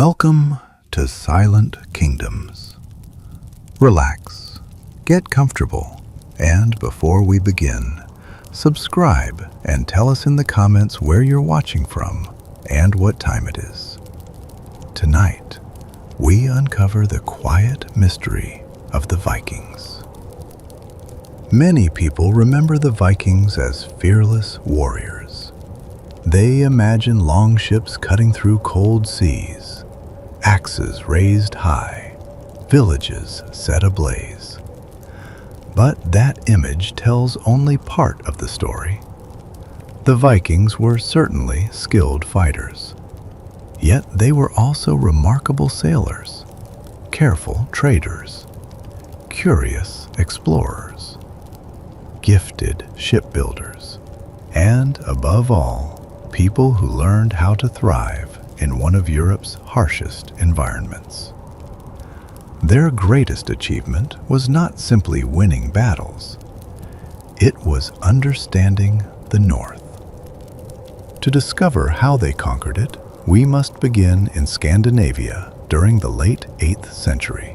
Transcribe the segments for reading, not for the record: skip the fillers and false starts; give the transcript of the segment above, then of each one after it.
Welcome to Silent Kingdoms. Relax, get comfortable, and before we begin, subscribe and tell us in the comments where you're watching from and what time it is. Tonight, we uncover the quiet mystery of the Vikings. Many people remember the Vikings as fearless warriors. They imagine longships cutting through cold seas, axes raised high, villages set ablaze. But that image tells only part of the story. The Vikings were certainly skilled fighters, yet they were also remarkable sailors, careful traders, curious explorers, gifted shipbuilders, and above all, people who learned how to thrive in one of Europe's harshest environments. Their greatest achievement was not simply winning battles. It was understanding the North. To discover how they conquered it, we must begin in Scandinavia during the late 8th century.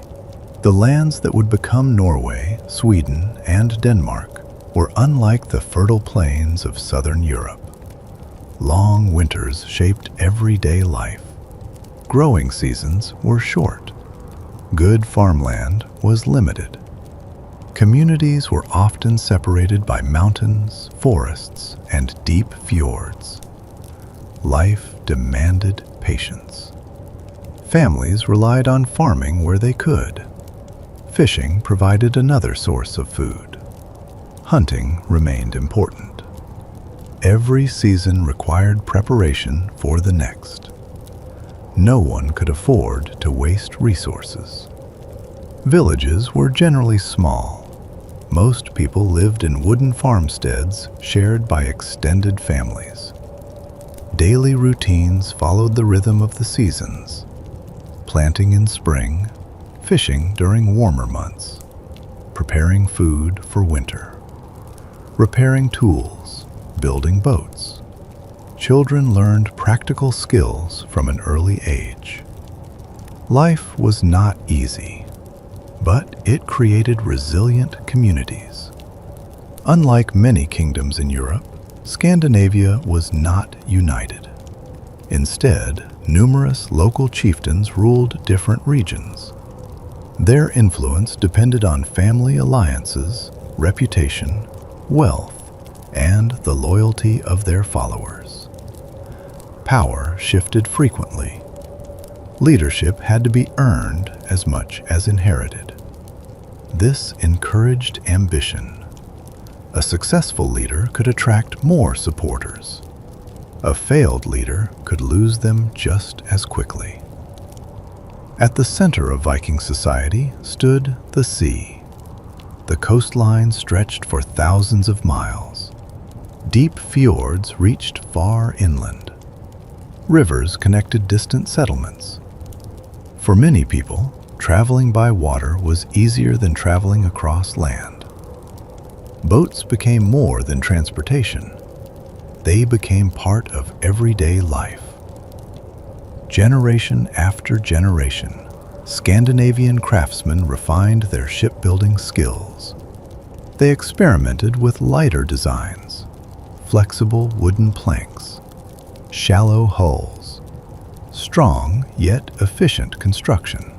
The lands that would become Norway, Sweden, and Denmark were unlike the fertile plains of southern Europe. Long winters shaped everyday life. Growing seasons were short. Good farmland was limited. Communities were often separated by mountains, forests, and deep fjords. Life demanded patience. Families relied on farming where they could. Fishing provided another source of food. Hunting remained important. Every season required preparation for the next. No one could afford to waste resources. Villages were generally small. Most people lived in wooden farmsteads shared by extended families. Daily routines followed the rhythm of the seasons: planting in spring, fishing during warmer months, preparing food for winter, repairing tools, building boats. Children learned practical skills from an early age. Life was not easy, but it created resilient communities. Unlike many kingdoms in Europe, Scandinavia was not united. Instead, numerous local chieftains ruled different regions. Their influence depended on family alliances, reputation, wealth, and the loyalty of their followers. Power shifted frequently. Leadership had to be earned as much as inherited. This encouraged ambition. A successful leader could attract more supporters. A failed leader could lose them just as quickly. At the center of Viking society stood the sea. The coastline stretched for thousands of miles. Deep fjords reached far inland. Rivers connected distant settlements. For many people, traveling by water was easier than traveling across land. Boats became more than transportation. They became part of everyday life. Generation after generation, Scandinavian craftsmen refined their shipbuilding skills. They experimented with lighter designs, flexible wooden planks, shallow hulls, strong yet efficient construction.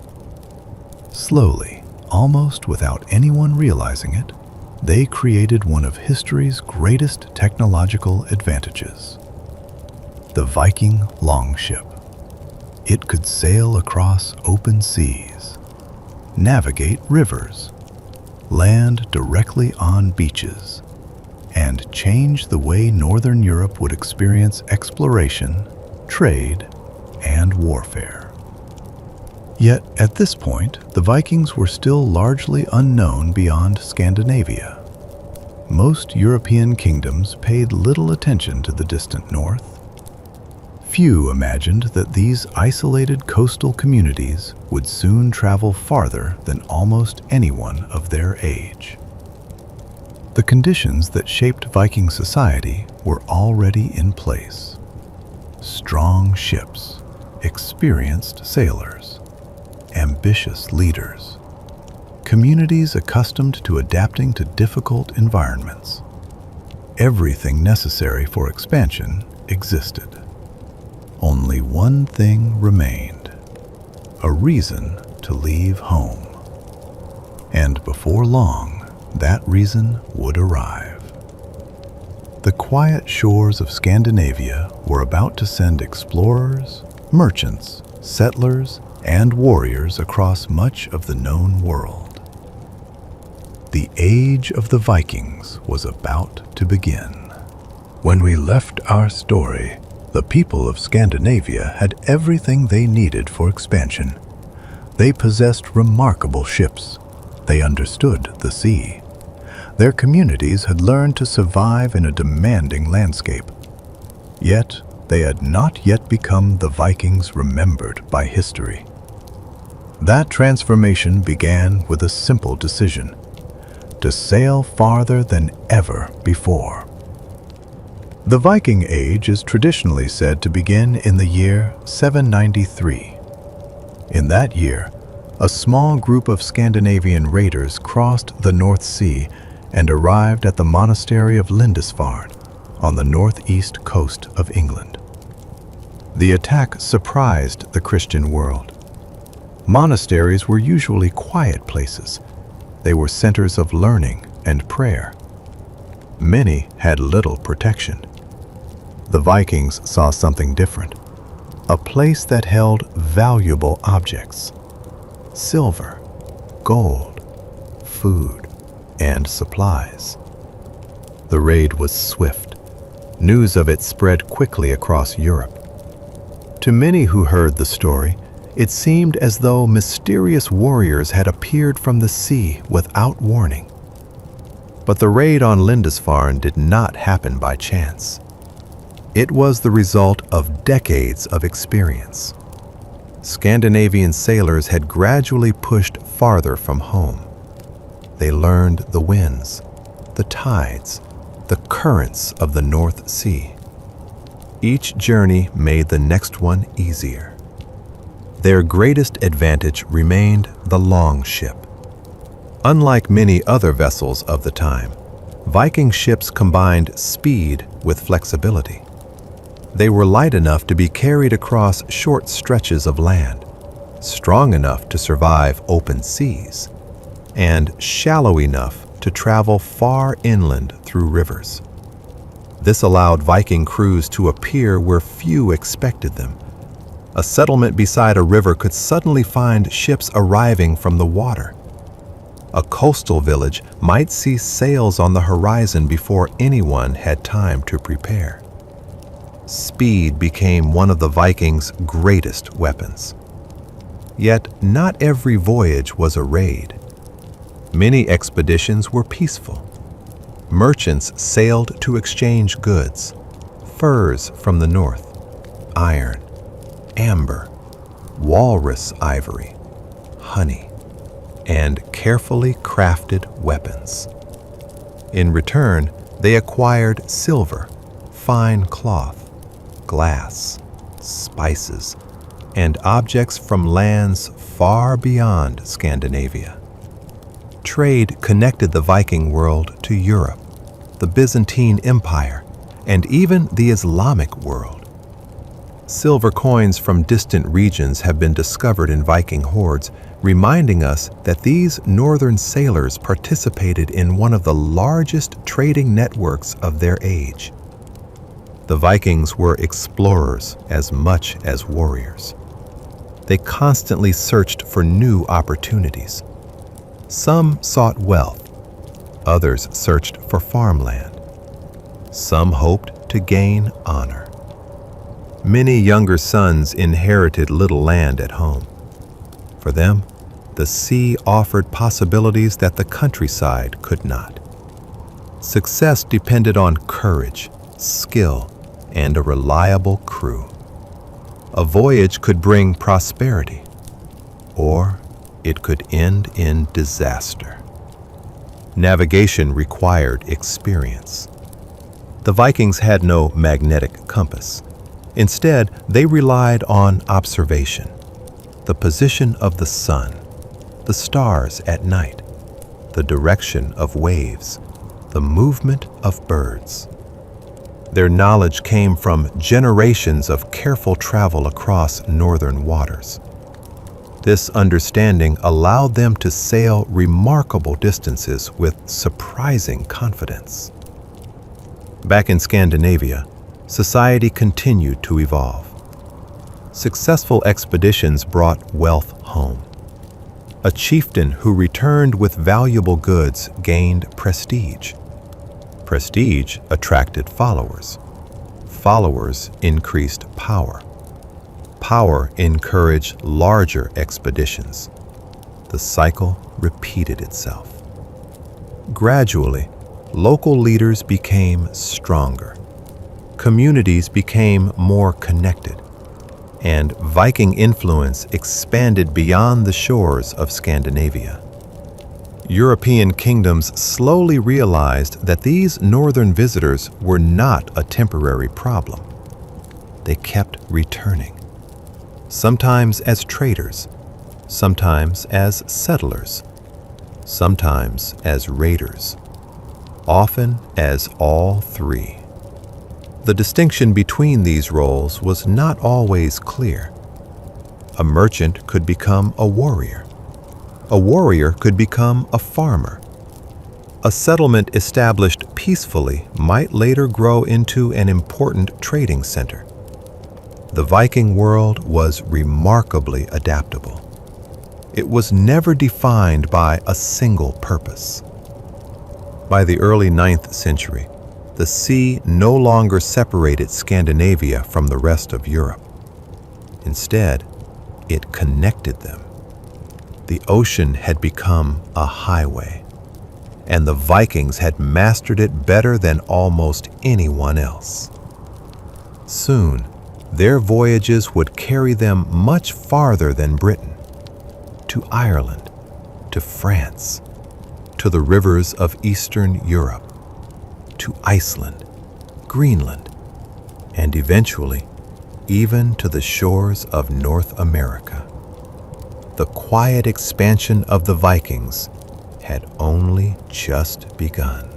Slowly, almost without anyone realizing it, they created one of history's greatest technological advantages: the Viking Longship. It could sail across open seas, navigate rivers, land directly on beaches, and change the way Northern Europe would experience exploration, trade, and warfare. Yet, at this point, the Vikings were still largely unknown beyond Scandinavia. Most European kingdoms paid little attention to the distant north. Few imagined that these isolated coastal communities would soon travel farther than almost anyone of their age. The conditions that shaped Viking society were already in place. Strong ships, experienced sailors, ambitious leaders, communities accustomed to adapting to difficult environments. Everything necessary for expansion existed. Only one thing remained: a reason to leave home. And before long, that reason would arrive. The quiet shores of Scandinavia were about to send explorers, merchants, settlers, and warriors across much of the known world. The age of the Vikings was about to begin. When we left our story, the people of Scandinavia had everything they needed for expansion. They possessed remarkable ships. They understood the sea. Their communities had learned to survive in a demanding landscape. Yet, they had not yet become the Vikings remembered by history. That transformation began with a simple decision: to sail farther than ever before. The Viking Age is traditionally said to begin in the year 793. In that year, a small group of Scandinavian raiders crossed the North Sea and arrived at the monastery of Lindisfarne on the northeast coast of England. The attack surprised the Christian world. Monasteries were usually quiet places. They were centers of learning and prayer. Many had little protection. The Vikings saw something different: a place that held valuable objects: silver, gold, food, and supplies. The raid was swift. News of it spread quickly across Europe. To many who heard the story, it seemed as though mysterious warriors had appeared from the sea without warning. But the raid on Lindisfarne did not happen by chance. It was the result of decades of experience. Scandinavian sailors had gradually pushed farther from home. They learned the winds, the tides, the currents of the North Sea. Each journey made the next one easier. Their greatest advantage remained the longship. Unlike many other vessels of the time, Viking ships combined speed with flexibility. They were light enough to be carried across short stretches of land, strong enough to survive open seas, and shallow enough to travel far inland through rivers. This allowed Viking crews to appear where few expected them. A settlement beside a river could suddenly find ships arriving from the water. A coastal village might see sails on the horizon before anyone had time to prepare. Speed became one of the Vikings' greatest weapons. Yet not every voyage was a raid. Many expeditions were peaceful. Merchants sailed to exchange goods: furs from the north, iron, amber, walrus ivory, honey, and carefully crafted weapons. In return, they acquired silver, fine cloth, glass, spices, and objects from lands far beyond Scandinavia. Trade connected the Viking world to Europe, the Byzantine Empire, and even the Islamic world. Silver coins from distant regions have been discovered in Viking hoards, reminding us that these northern sailors participated in one of the largest trading networks of their age. The Vikings were explorers as much as warriors. They constantly searched for new opportunities. Some sought wealth, others searched for farmland. Some hoped to gain honor. Many younger sons inherited little land at home. For them, the sea offered possibilities that the countryside could not. Success depended on courage, skill, and a reliable crew. A voyage could bring prosperity, or it could end in disaster. Navigation required experience. The Vikings had no magnetic compass. Instead, they relied on observation, the position of the sun, the stars at night, the direction of waves, the movement of birds. Their knowledge came from generations of careful travel across northern waters. This understanding allowed them to sail remarkable distances with surprising confidence. Back in Scandinavia, society continued to evolve. Successful expeditions brought wealth home. A chieftain who returned with valuable goods gained prestige. Prestige attracted followers. Followers increased power. Power encouraged larger expeditions. The cycle repeated itself. Gradually, local leaders became stronger. Communities became more connected, and Viking influence expanded beyond the shores of Scandinavia. European kingdoms slowly realized that these northern visitors were not a temporary problem. They kept returning, sometimes as traders, sometimes as settlers, sometimes as raiders, often as all three. The distinction between these roles was not always clear. A merchant could become a warrior. A warrior could become a farmer. A settlement established peacefully might later grow into an important trading center. The Viking world was remarkably adaptable. It was never defined by a single purpose. By the early 9th century, the sea no longer separated Scandinavia from the rest of Europe. Instead, it connected them. The ocean had become a highway, and the Vikings had mastered it better than almost anyone else. Soon, their voyages would carry them much farther than Britain, to Ireland, to France, to the rivers of Eastern Europe, to Iceland, Greenland, and eventually even to the shores of North America. The quiet expansion of the Vikings had only just begun,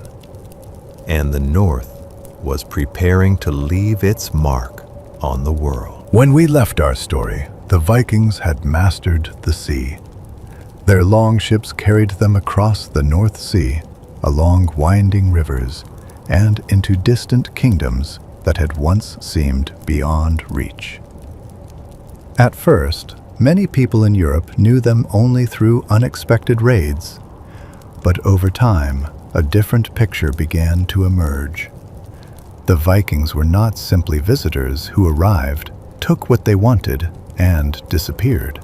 and the North was preparing to leave its mark on the world. When we left our story, the Vikings had mastered the sea. Their longships carried them across the North Sea, along winding rivers, and into distant kingdoms that had once seemed beyond reach. At first, many people in Europe knew them only through unexpected raids, but over time, a different picture began to emerge. The Vikings were not simply visitors who arrived, took what they wanted, and disappeared.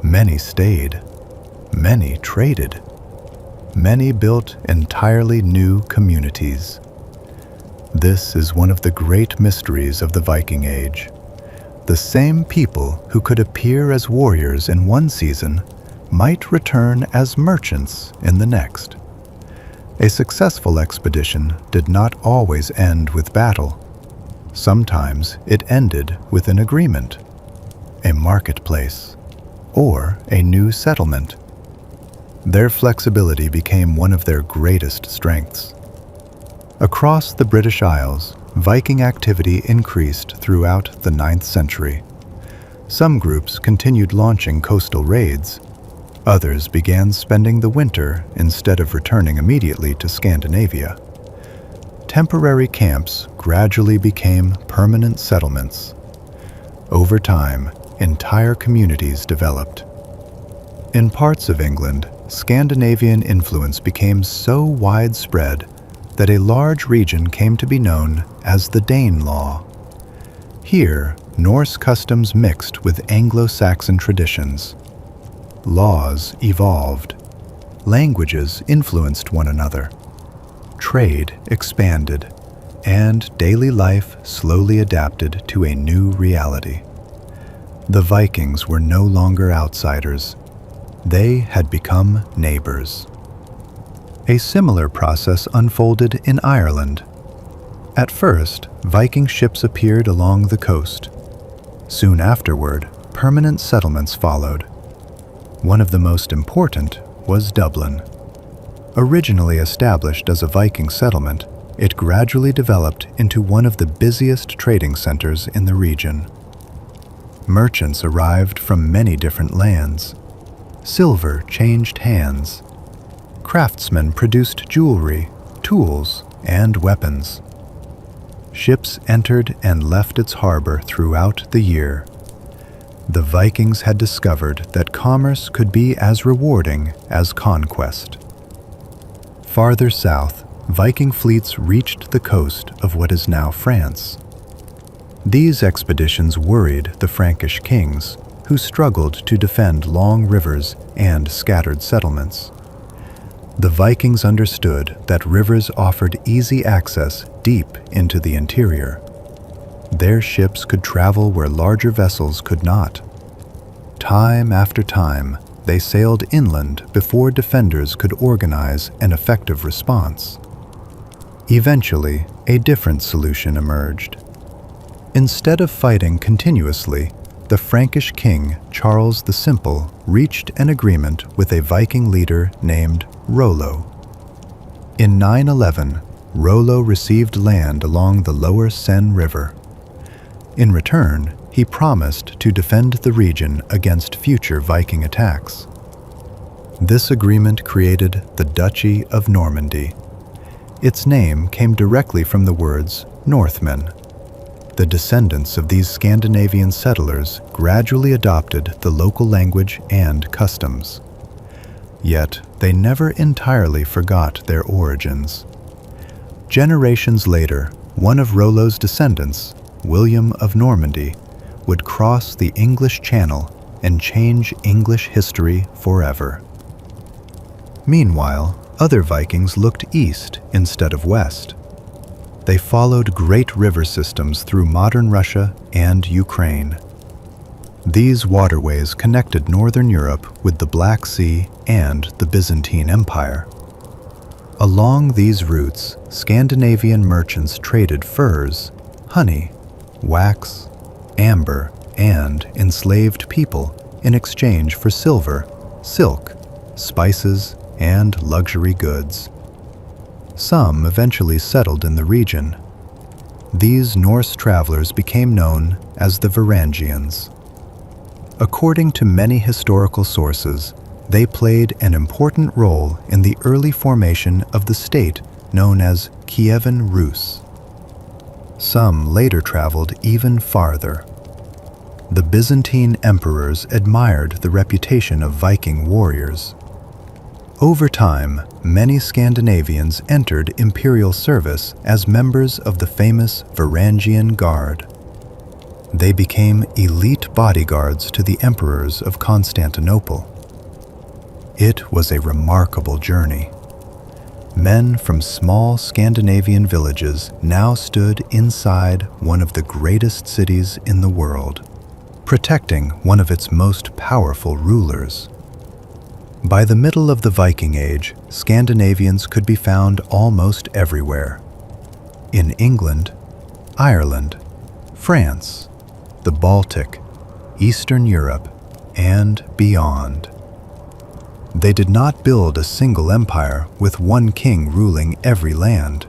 Many stayed. Many traded. Many built entirely new communities. This is one of the great mysteries of the Viking Age. The same people who could appear as warriors in one season might return as merchants in the next. A successful expedition did not always end with battle. Sometimes it ended with an agreement, a marketplace, or a new settlement. Their flexibility became one of their greatest strengths. Across the British Isles, Viking activity increased throughout the 9th century. Some groups continued launching coastal raids. Others began spending the winter instead of returning immediately to Scandinavia. Temporary camps gradually became permanent settlements. Over time, entire communities developed. In parts of England, Scandinavian influence became so widespread that a large region came to be known as the Danelaw. Here, Norse customs mixed with Anglo-Saxon traditions. Laws evolved. Languages influenced one another. Trade expanded, and daily life slowly adapted to a new reality. The Vikings were no longer outsiders. They had become neighbors. A similar process unfolded in Ireland. At first, Viking ships appeared along the coast. Soon afterward, permanent settlements followed. One of the most important was Dublin. Originally established as a Viking settlement, it gradually developed into one of the busiest trading centers in the region. Merchants arrived from many different lands. Silver changed hands. Craftsmen produced jewelry, tools, and weapons. Ships entered and left its harbor throughout the year. The Vikings had discovered that commerce could be as rewarding as conquest. Farther south, Viking fleets reached the coast of what is now France. These expeditions worried the Frankish kings, who struggled to defend long rivers and scattered settlements. The Vikings understood that rivers offered easy access deep into the interior. Their ships could travel where larger vessels could not. Time after time, they sailed inland before defenders could organize an effective response. Eventually, a different solution emerged. Instead of fighting continuously, the Frankish king Charles the Simple reached an agreement with a Viking leader named Rollo. In 911, Rollo received land along the lower Seine River. In return, he promised to defend the region against future Viking attacks. This agreement created the Duchy of Normandy. Its name came directly from the words Northmen. The descendants of these Scandinavian settlers gradually adopted the local language and customs. Yet, they never entirely forgot their origins. Generations later, one of Rollo's descendants, William of Normandy, would cross the English Channel and change English history forever. Meanwhile, other Vikings looked east instead of west. They followed great river systems through modern Russia and Ukraine. These waterways connected northern Europe with the Black Sea and the Byzantine Empire. Along these routes, Scandinavian merchants traded furs, honey, wax, amber, and enslaved people in exchange for silver, silk, spices, and luxury goods. Some eventually settled in the region. These Norse travelers became known as the Varangians. According to many historical sources, they played an important role in the early formation of the state known as Kievan Rus. Some later traveled even farther. The Byzantine emperors admired the reputation of Viking warriors. Over time, many Scandinavians entered imperial service as members of the famous Varangian Guard. They became elite bodyguards to the emperors of Constantinople. It was a remarkable journey. Men from small Scandinavian villages now stood inside one of the greatest cities in the world, protecting one of its most powerful rulers. By the middle of the Viking Age, Scandinavians could be found almost everywhere. In England, Ireland, France, the Baltic, Eastern Europe, and beyond. They did not build a single empire with one king ruling every land.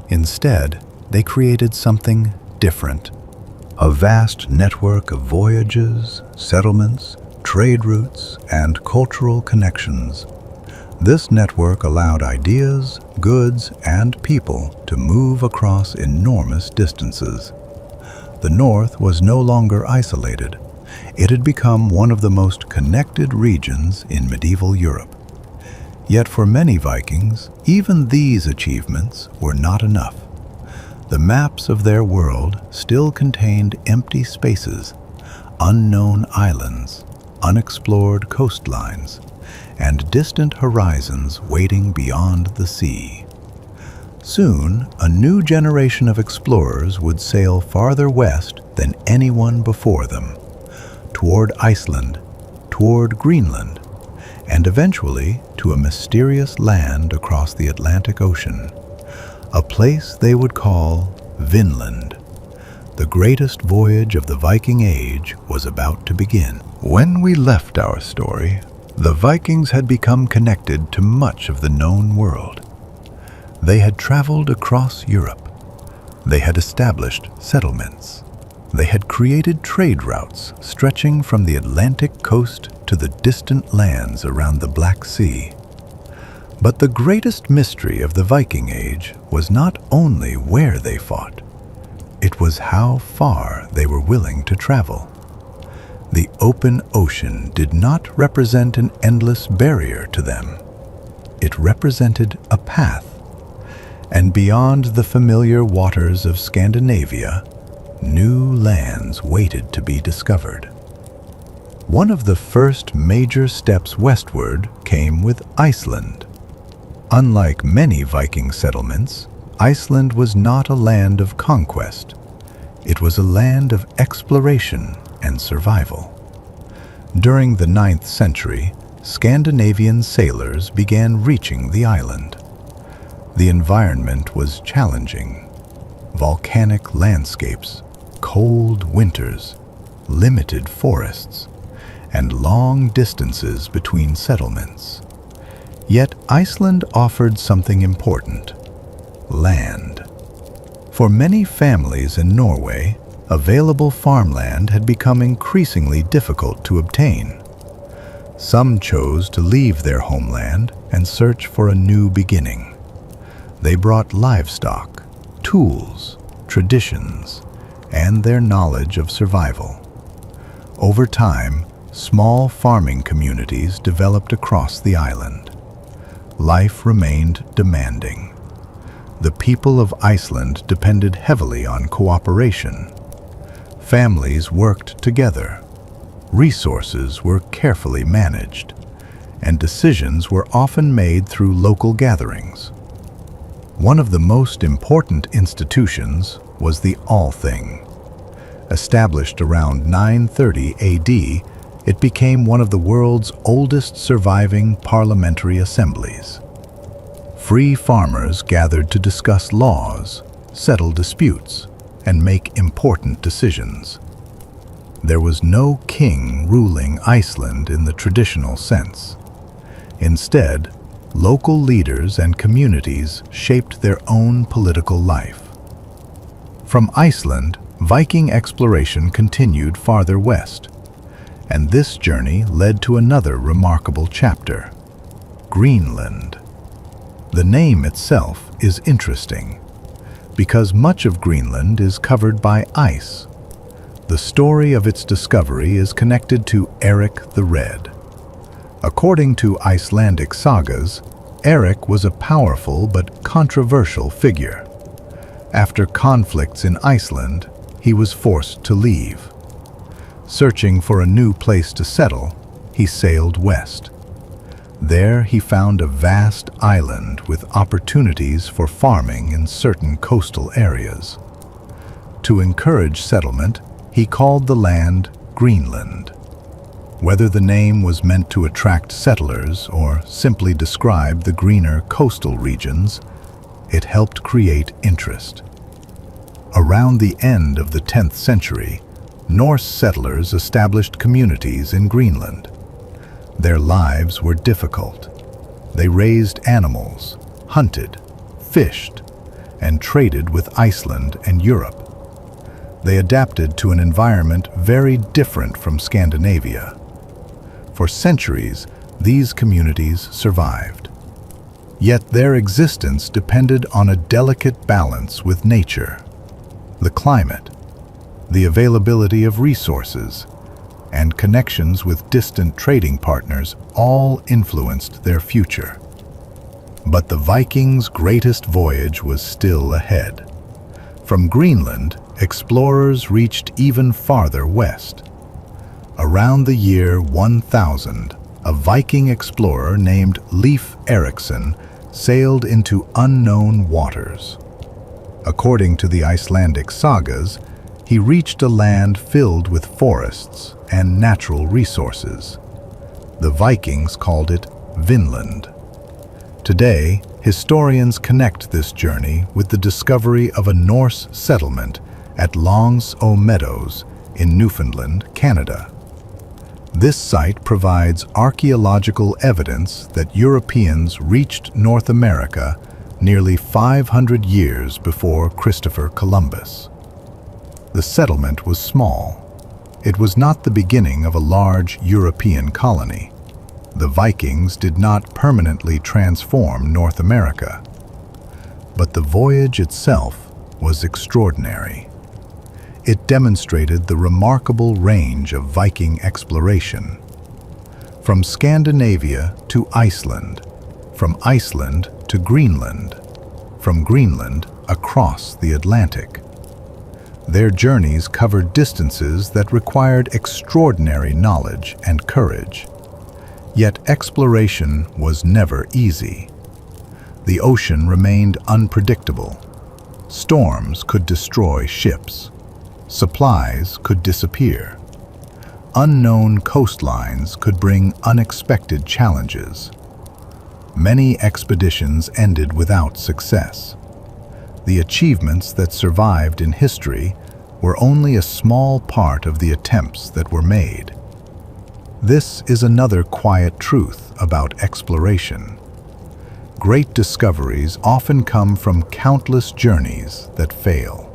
Instead, they created something different. A vast network of voyages, settlements, trade routes, and cultural connections. This network allowed ideas, goods, and people to move across enormous distances. The North was no longer isolated. It had become one of the most connected regions in medieval Europe. Yet for many Vikings, even these achievements were not enough. The maps of their world still contained empty spaces, unknown islands, unexplored coastlines, and distant horizons waiting beyond the sea. Soon, a new generation of explorers would sail farther west than anyone before them, toward Iceland, toward Greenland, and eventually to a mysterious land across the Atlantic Ocean, a place they would call Vinland. The greatest voyage of the Viking Age was about to begin. When we left our story, the Vikings had become connected to much of the known world. They had traveled across Europe. They had established settlements. They had created trade routes stretching from the Atlantic coast to the distant lands around the Black Sea. But the greatest mystery of the Viking Age was not only where they fought, it was how far they were willing to travel. The open ocean did not represent an endless barrier to them. It represented a path. And beyond the familiar waters of Scandinavia, new lands waited to be discovered. One of the first major steps westward came with Iceland. Unlike many Viking settlements, Iceland was not a land of conquest. It was a land of exploration and survival. During the 9th century, Scandinavian sailors began reaching the island. The environment was challenging. Volcanic landscapes, cold winters, limited forests, and long distances between settlements. Yet Iceland offered something important: land. For many families in Norway, available farmland had become increasingly difficult to obtain. Some chose to leave their homeland and search for a new beginning. They brought livestock, tools, traditions, and their knowledge of survival. Over time, small farming communities developed across the island. Life remained demanding. The people of Iceland depended heavily on cooperation. Families worked together. Resources were carefully managed, and decisions were often made through local gatherings. One of the most important institutions was the Althing. Established around 930 AD, it became one of the world's oldest surviving parliamentary assemblies. Free farmers gathered to discuss laws, settle disputes, and make important decisions. There was no king ruling Iceland in the traditional sense. Instead, local leaders and communities shaped their own political life. From Iceland, Viking exploration continued farther west, and this journey led to another remarkable chapter: Greenland. The name itself is interesting, because much of Greenland is covered by ice. The story of its discovery is connected to Eric the Red. According to Icelandic sagas, Eric was a powerful but controversial figure. After conflicts in Iceland, he was forced to leave. Searching for a new place to settle, he sailed west. There he found a vast island with opportunities for farming in certain coastal areas. To encourage settlement, he called the land Greenland. Whether the name was meant to attract settlers or simply describe the greener coastal regions, it helped create interest. Around the end of the 10th century, Norse settlers established communities in Greenland. Their lives were difficult. They raised animals, hunted, fished, and traded with Iceland and Europe. They adapted to an environment very different from Scandinavia. For centuries, these communities survived. Yet their existence depended on a delicate balance with nature. The climate, the availability of resources, and connections with distant trading partners all influenced their future. But the Vikings' greatest voyage was still ahead. From Greenland, explorers reached even farther west. Around the year 1000, a Viking explorer named Leif Erikson sailed into unknown waters. According to the Icelandic sagas, he reached a land filled with forests and natural resources. The Vikings called it Vinland. Today, Historians connect this journey with the discovery of a Norse settlement at Longs O Meadows in Newfoundland, Canada. This site provides archaeological evidence that Europeans reached North America nearly 500 years before Christopher Columbus. The settlement was small. It was not the beginning of a large European colony. The Vikings did not permanently transform North America. But the voyage itself was extraordinary. It demonstrated the remarkable range of Viking exploration. From Scandinavia to Iceland, from Iceland to Greenland, from Greenland across the Atlantic. Their journeys covered distances that required extraordinary knowledge and courage. Yet exploration was never easy. The ocean remained unpredictable. Storms could destroy ships. Supplies could disappear. Unknown coastlines could bring unexpected challenges. Many expeditions ended without success. The achievements that survived in history were only a small part of the attempts that were made. This is another quiet truth about exploration. Great discoveries often come from countless journeys that fail.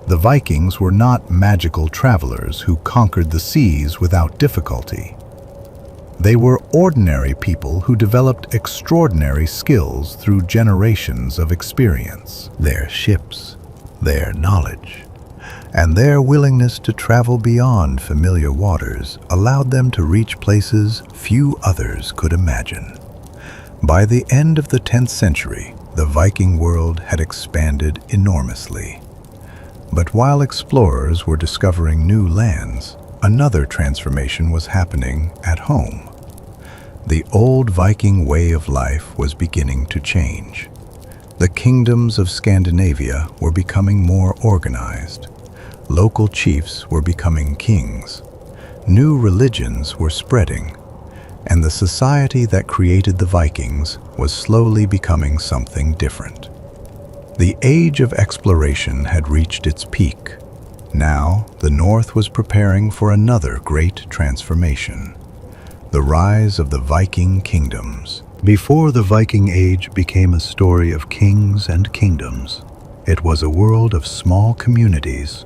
The Vikings were not magical travelers who conquered the seas without difficulty. They were ordinary people who developed extraordinary skills through generations of experience. Their ships, their knowledge, and their willingness to travel beyond familiar waters allowed them to reach places few others could imagine. By the end of the 10th century, the Viking world had expanded enormously. But while explorers were discovering new lands, another transformation was happening at home. The old Viking way of life was beginning to change. The kingdoms of Scandinavia were becoming more organized. Local chiefs were becoming kings. New religions were spreading, and the society that created the Vikings was slowly becoming something different. The age of exploration had reached its peak. Now, the North was preparing for another great transformation: the rise of the Viking kingdoms. Before the Viking Age became a story of kings and kingdoms, it was a world of small communities,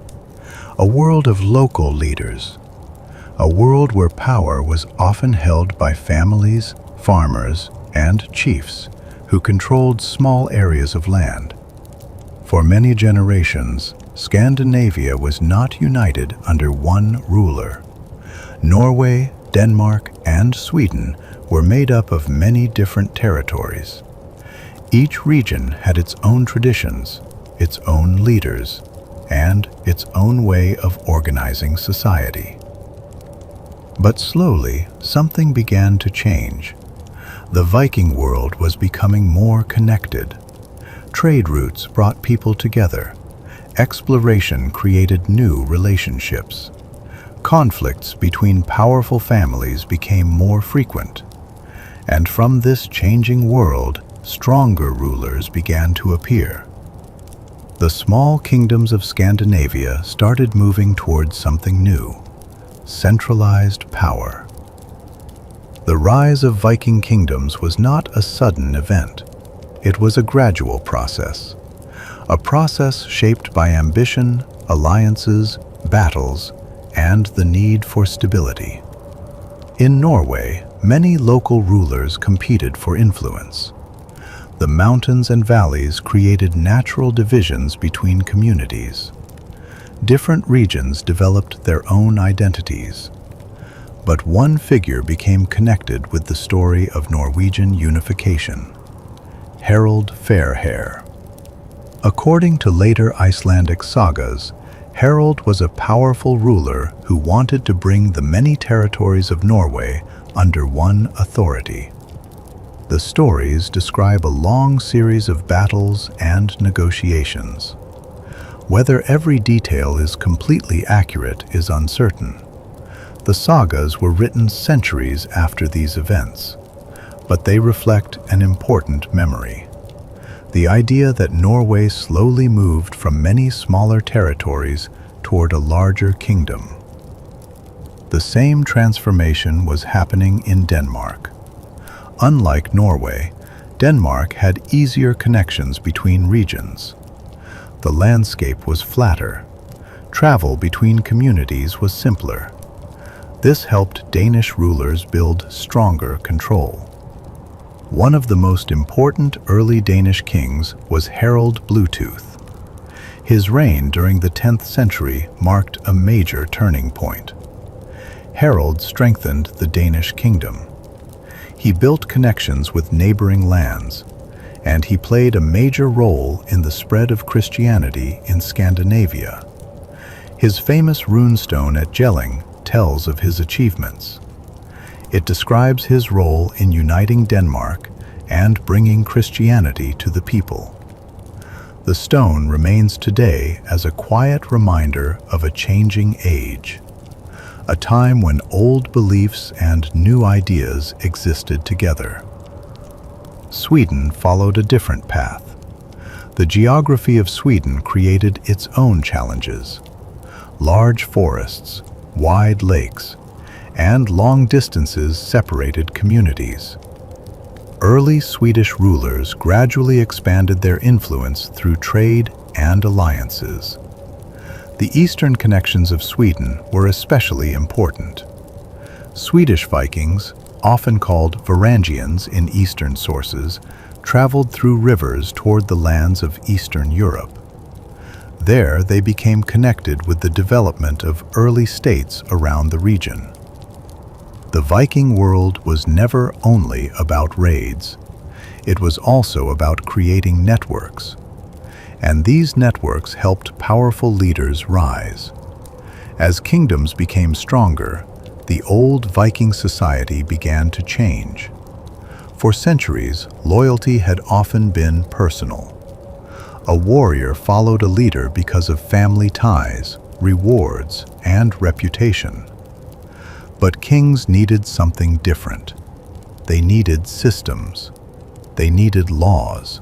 a world of local leaders, a world where power was often held by families, farmers, and chiefs who controlled small areas of land. For many generations, Scandinavia was not united under one ruler. Norway, Denmark, and Sweden were made up of many different territories. Each region had its own traditions, its own leaders, and its own way of organizing society. But slowly, something began to change. The Viking world was becoming more connected. Trade routes brought people together. Exploration created new relationships. Conflicts between powerful families became more frequent. And from this changing world, stronger rulers began to appear. The small kingdoms of Scandinavia started moving towards something new: centralized power. The rise of Viking kingdoms was not a sudden event. It was a gradual process. A process shaped by ambition, alliances, battles, and the need for stability. In Norway, many local rulers competed for influence. The mountains and valleys created natural divisions between communities. Different regions developed their own identities. But one figure became connected with the story of Norwegian unification: Harald Fairhair. According to later Icelandic sagas, Harald was a powerful ruler who wanted to bring the many territories of Norway under one authority. The stories describe a long series of battles and negotiations. Whether every detail is completely accurate is uncertain. The sagas were written centuries after these events. but they reflect an important memory. The idea that Norway slowly moved from many smaller territories toward a larger kingdom. The same transformation was happening in Denmark. Unlike Norway, Denmark had easier connections between regions. The landscape was flatter. Travel between communities was simpler. This helped Danish rulers build stronger control. One of the most important early Danish kings was Harald Bluetooth. His reign during the 10th century marked a major turning point. Harald strengthened the Danish kingdom. He built connections with neighboring lands, and he played a major role in the spread of Christianity in Scandinavia. His famous runestone at Jelling tells of his achievements. It describes his role in uniting Denmark and bringing Christianity to the people. The stone remains today as a quiet reminder of a changing age, a time when old beliefs and new ideas existed together. Sweden followed a different path. The geography of Sweden created its own challenges. Large forests, wide lakes, and long distances separated communities. Early Swedish rulers gradually expanded their influence through trade and alliances. The eastern connections of Sweden were especially important. Swedish Vikings, often called Varangians in Eastern sources, traveled through rivers toward the lands of Eastern Europe. There they became connected with the development of early states around the region. The Viking world was never only about raids. It was also about creating networks. And these networks helped powerful leaders rise. As kingdoms became stronger, the old Viking society began to change. For centuries, loyalty had often been personal. A warrior followed a leader because of family ties, rewards, and reputation. But kings needed something different. They needed systems. They needed laws.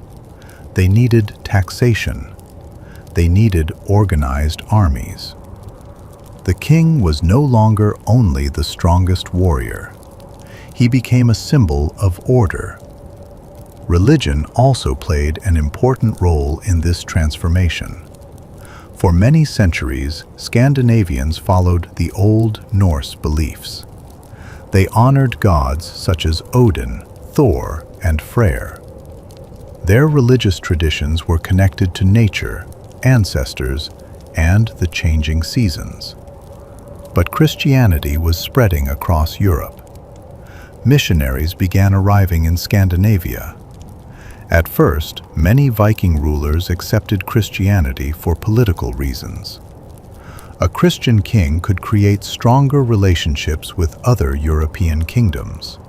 They needed taxation. They needed organized armies. The king was no longer only the strongest warrior. He became a symbol of order. Religion also played an important role in this transformation. For many centuries, Scandinavians followed the Old Norse beliefs. They honored gods such as Odin, Thor, and Freyr. Their religious traditions were connected to nature, ancestors, and the changing seasons. But Christianity was spreading across Europe. Missionaries began arriving in Scandinavia. At first, many Viking rulers accepted Christianity for political reasons. A Christian king could create stronger relationships with other European kingdoms.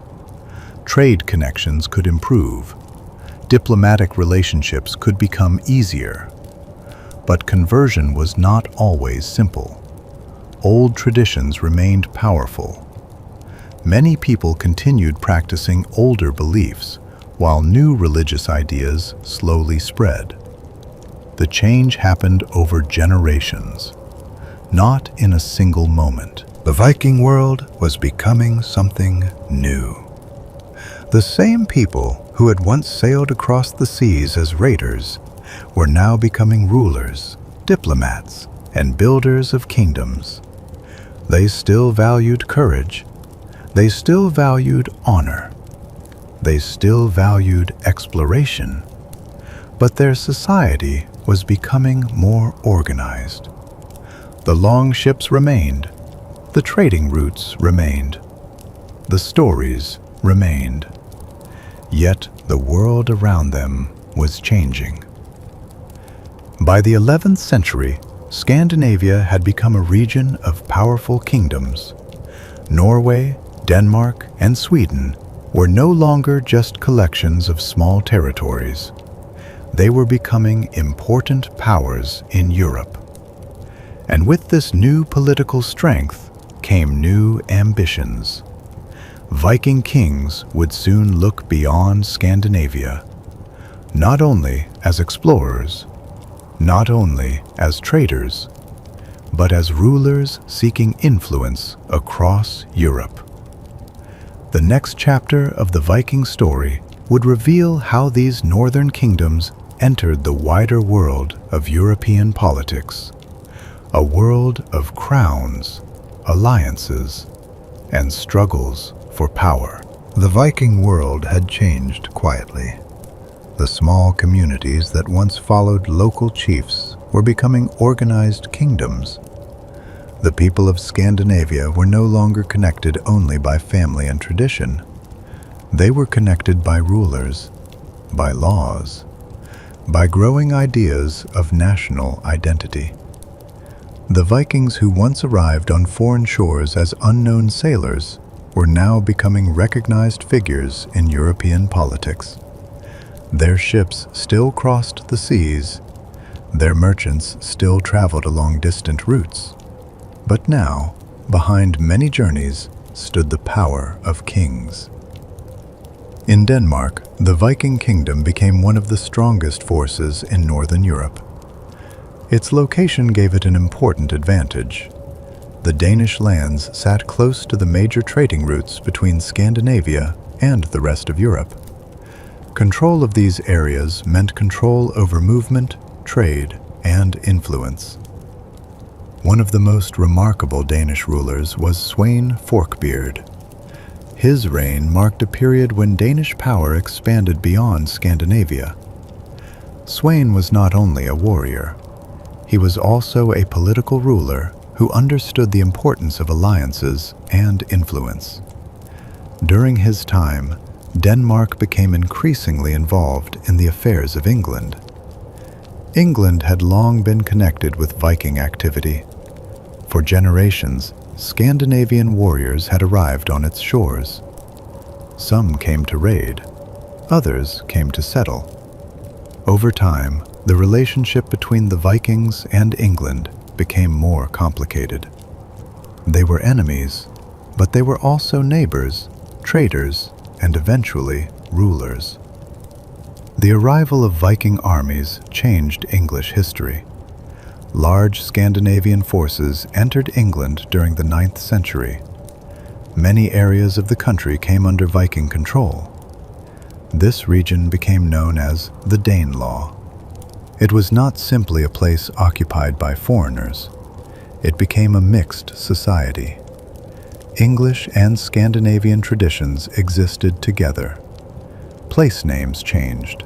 Trade connections could improve. Diplomatic relationships could become easier. But conversion was not always simple. Old traditions remained powerful. Many people continued practicing older beliefs, while new religious ideas slowly spread. The change happened over generations, not in a single moment. The Viking world was becoming something new. The same people who had once sailed across the seas as raiders were now becoming rulers, diplomats, and builders of kingdoms. They still valued courage. They still valued honor. They still valued exploration. But their society was becoming more organized. The longships remained. The trading routes remained. The stories remained. Yet the world around them was changing. By the 11th century, Scandinavia had become a region of powerful kingdoms. Norway, Denmark, and Sweden were no longer just collections of small territories. They were becoming important powers in Europe. And with this new political strength came new ambitions. Viking kings would soon look beyond Scandinavia, not only as explorers, not only as traders, but as rulers seeking influence across Europe. The next chapter of the Viking story would reveal how these northern kingdoms entered the wider world of European politics, a world of crowns, alliances, and struggles for power. The Viking world had changed quietly. The small communities that once followed local chiefs were becoming organized kingdoms. The people of Scandinavia were no longer connected only by family and tradition. They were connected by rulers, by laws, by growing ideas of national identity. The Vikings who once arrived on foreign shores as unknown sailors were now becoming recognized figures in European politics. Their ships still crossed the seas, their merchants still traveled along distant routes. But now, behind many journeys, stood the power of kings. In Denmark, the Viking kingdom became one of the strongest forces in Northern Europe. Its location gave it an important advantage. The Danish lands sat close to the major trading routes between Scandinavia and the rest of Europe. Control of these areas meant control over movement, trade, and influence. One of the most remarkable Danish rulers was Sweyn Forkbeard. His reign marked a period when Danish power expanded beyond Scandinavia. Sweyn was not only a warrior, he was also a political ruler who understood the importance of alliances and influence. During his time, Denmark became increasingly involved in the affairs of England. England had long been connected with Viking activity. For generations, Scandinavian warriors had arrived on its shores. Some came to raid, others came to settle. Over time, the relationship between the Vikings and England became more complicated. They were enemies, but they were also neighbors, traders, and eventually rulers. The arrival of Viking armies changed English history. Large Scandinavian forces entered England during the 9th century. Many areas of the country came under Viking control. This region became known as the Danelaw. It was not simply a place occupied by foreigners. It became a mixed society. English and Scandinavian traditions existed together. Place names changed.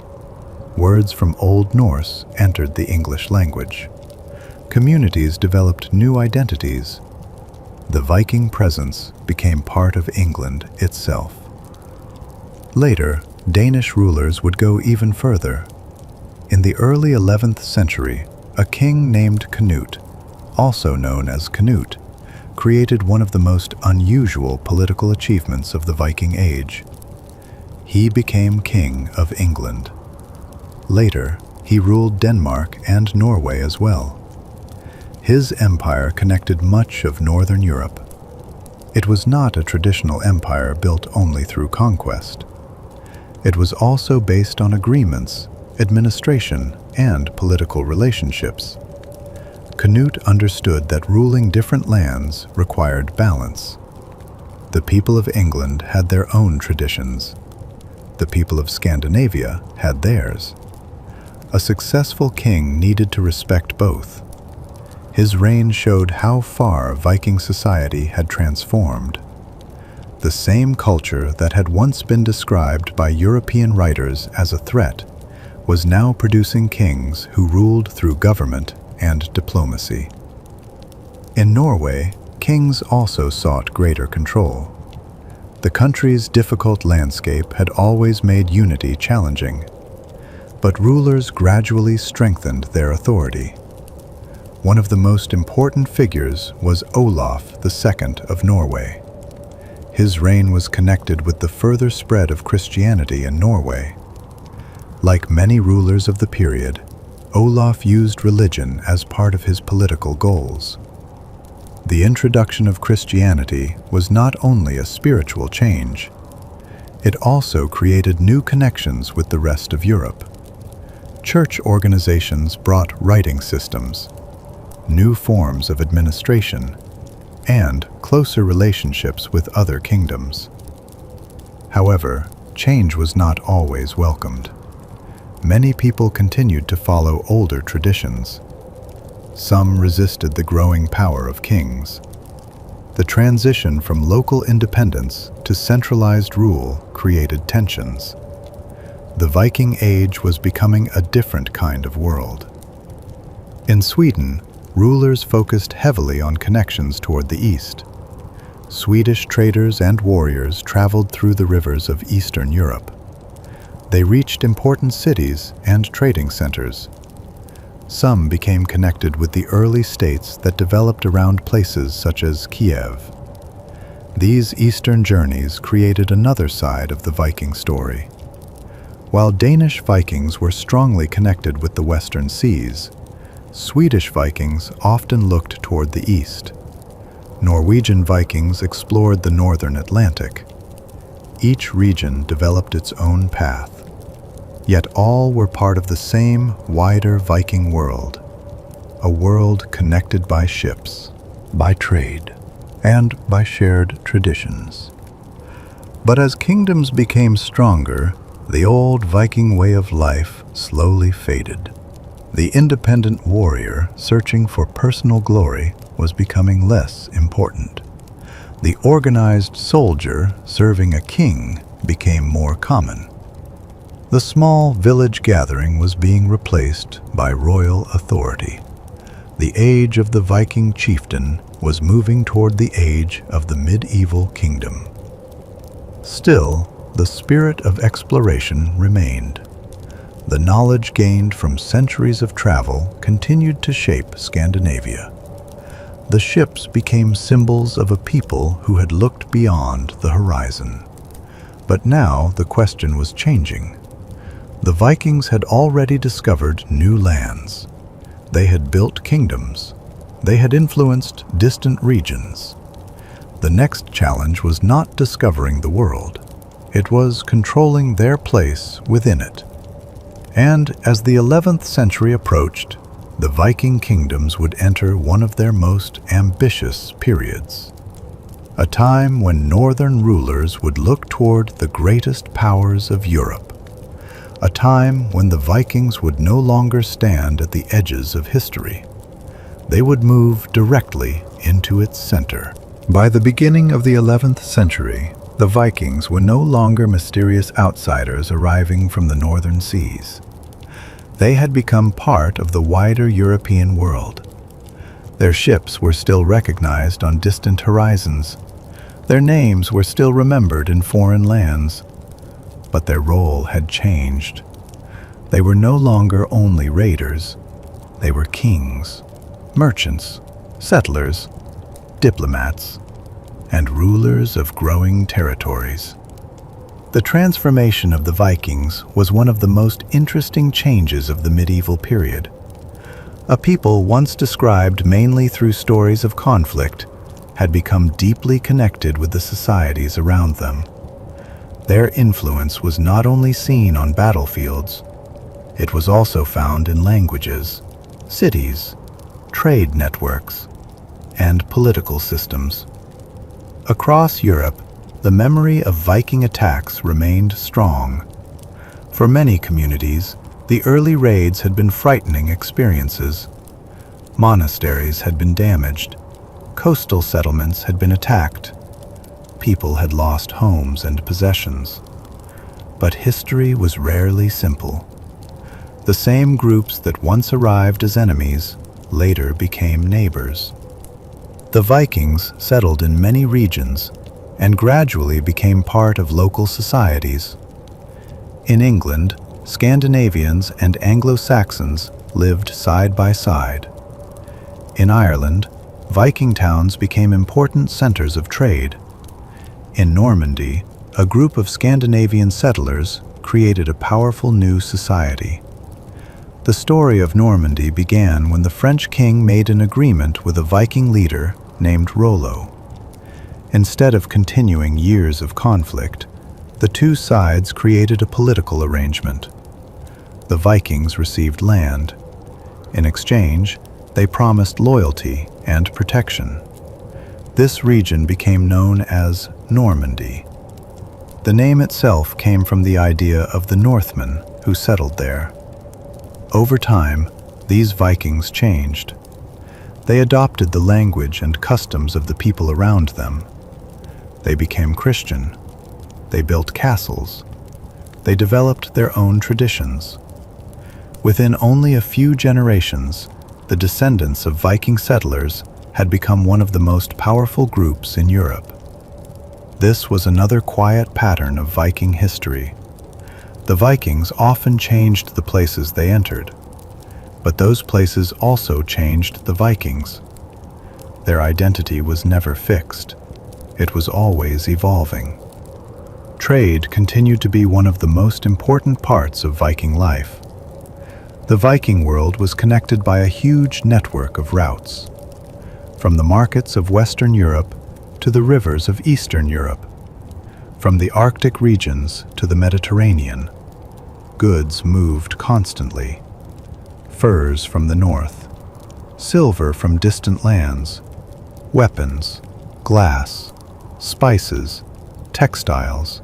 Words from Old Norse entered the English language. Communities developed new identities. The Viking presence became part of England itself. Later, Danish rulers would go even further. In the early 11th century, a king named Canute, also known as Canute, created one of the most unusual political achievements of the Viking Age. He became King of England. Later, he ruled Denmark and Norway as well. His empire connected much of Northern Europe. It was not a traditional empire built only through conquest. It was also based on agreements, administration, and political relationships. Canute understood that ruling different lands required balance. The people of England had their own traditions. The people of Scandinavia had theirs. A successful king needed to respect both. His reign showed how far Viking society had transformed. The same culture that had once been described by European writers as a threat was now producing kings who ruled through government and diplomacy. In Norway, kings also sought greater control. The country's difficult landscape had always made unity challenging, but rulers gradually strengthened their authority. One of the most important figures was Olaf II of Norway. His reign was connected with the further spread of Christianity in Norway. Like many rulers of the period, Olaf used religion as part of his political goals. The introduction of Christianity was not only a spiritual change, it also created new connections with the rest of Europe. Church organizations brought writing systems, new forms of administration, and closer relationships with other kingdoms. However, change was not always welcomed. Many people continued to follow older traditions. Some resisted the growing power of kings. The transition from local independence to centralized rule created tensions. The Viking Age was becoming a different kind of world. In Sweden, rulers focused heavily on connections toward the east. Swedish traders and warriors traveled through the rivers of Eastern Europe. They reached important cities and trading centers. Some became connected with the early states that developed around places such as Kiev. These eastern journeys created another side of the Viking story. While Danish Vikings were strongly connected with the western seas, Swedish Vikings often looked toward the east. Norwegian Vikings explored the northern Atlantic. Each region developed its own path. Yet all were part of the same wider Viking world, a world connected by ships, by trade, and by shared traditions. But as kingdoms became stronger, the old Viking way of life slowly faded. The independent warrior searching for personal glory was becoming less important. The organized soldier serving a king became more common. The small village gathering was being replaced by royal authority. The age of the Viking chieftain was moving toward the age of the medieval kingdom. Still, the spirit of exploration remained. The knowledge gained from centuries of travel continued to shape Scandinavia. The ships became symbols of a people who had looked beyond the horizon. But now the question was changing. The Vikings had already discovered new lands. They had built kingdoms. They had influenced distant regions. The next challenge was not discovering the world. It was controlling their place within it. And as the 11th century approached, the Viking kingdoms would enter one of their most ambitious periods. A time when northern rulers would look toward the greatest powers of Europe. A time when the Vikings would no longer stand at the edges of history. They would move directly into its center. By the beginning of the 11th century, the Vikings were no longer mysterious outsiders arriving from the northern seas. They had become part of the wider European world. Their ships were still recognized on distant horizons. Their names were still remembered in foreign lands. But their role had changed. They were no longer only raiders. They were kings, merchants, settlers, diplomats, and rulers of growing territories. The transformation of the Vikings was one of the most interesting changes of the medieval period. A people once described mainly through stories of conflict had become deeply connected with the societies around them. Their influence was not only seen on battlefields, it was also found in languages, cities, trade networks, and political systems. Across Europe, the memory of Viking attacks remained strong. For many communities, the early raids had been frightening experiences. Monasteries had been damaged, coastal settlements had been attacked, people had lost homes and possessions. But history was rarely simple. The same groups that once arrived as enemies later became neighbors. The Vikings settled in many regions and gradually became part of local societies. In England, Scandinavians and Anglo-Saxons lived side by side. In Ireland, Viking towns became important centers of trade. In Normandy, a group of Scandinavian settlers created a powerful new society. The story of Normandy began when the French king made an agreement with a Viking leader named Rollo. Instead of continuing years of conflict, the two sides created a political arrangement. The Vikings received land. In exchange, they promised loyalty and protection. This region became known as Normandy. The name itself came from the idea of the Northmen who settled there. Over time, these Vikings changed. They adopted the language and customs of the people around them. They became Christian. They built castles. They developed their own traditions. Within only a few generations, the descendants of Viking settlers had become one of the most powerful groups in Europe. This was another quiet pattern of Viking history. The Vikings often changed the places they entered, but those places also changed the Vikings. Their identity was never fixed. It was always evolving. Trade continued to be one of the most important parts of Viking life. The Viking world was connected by a huge network of routes, from the markets of Western Europe to the rivers of Eastern Europe, from the Arctic regions to the Mediterranean. Goods moved constantly. Furs from the north, silver from distant lands, weapons, glass, spices, textiles,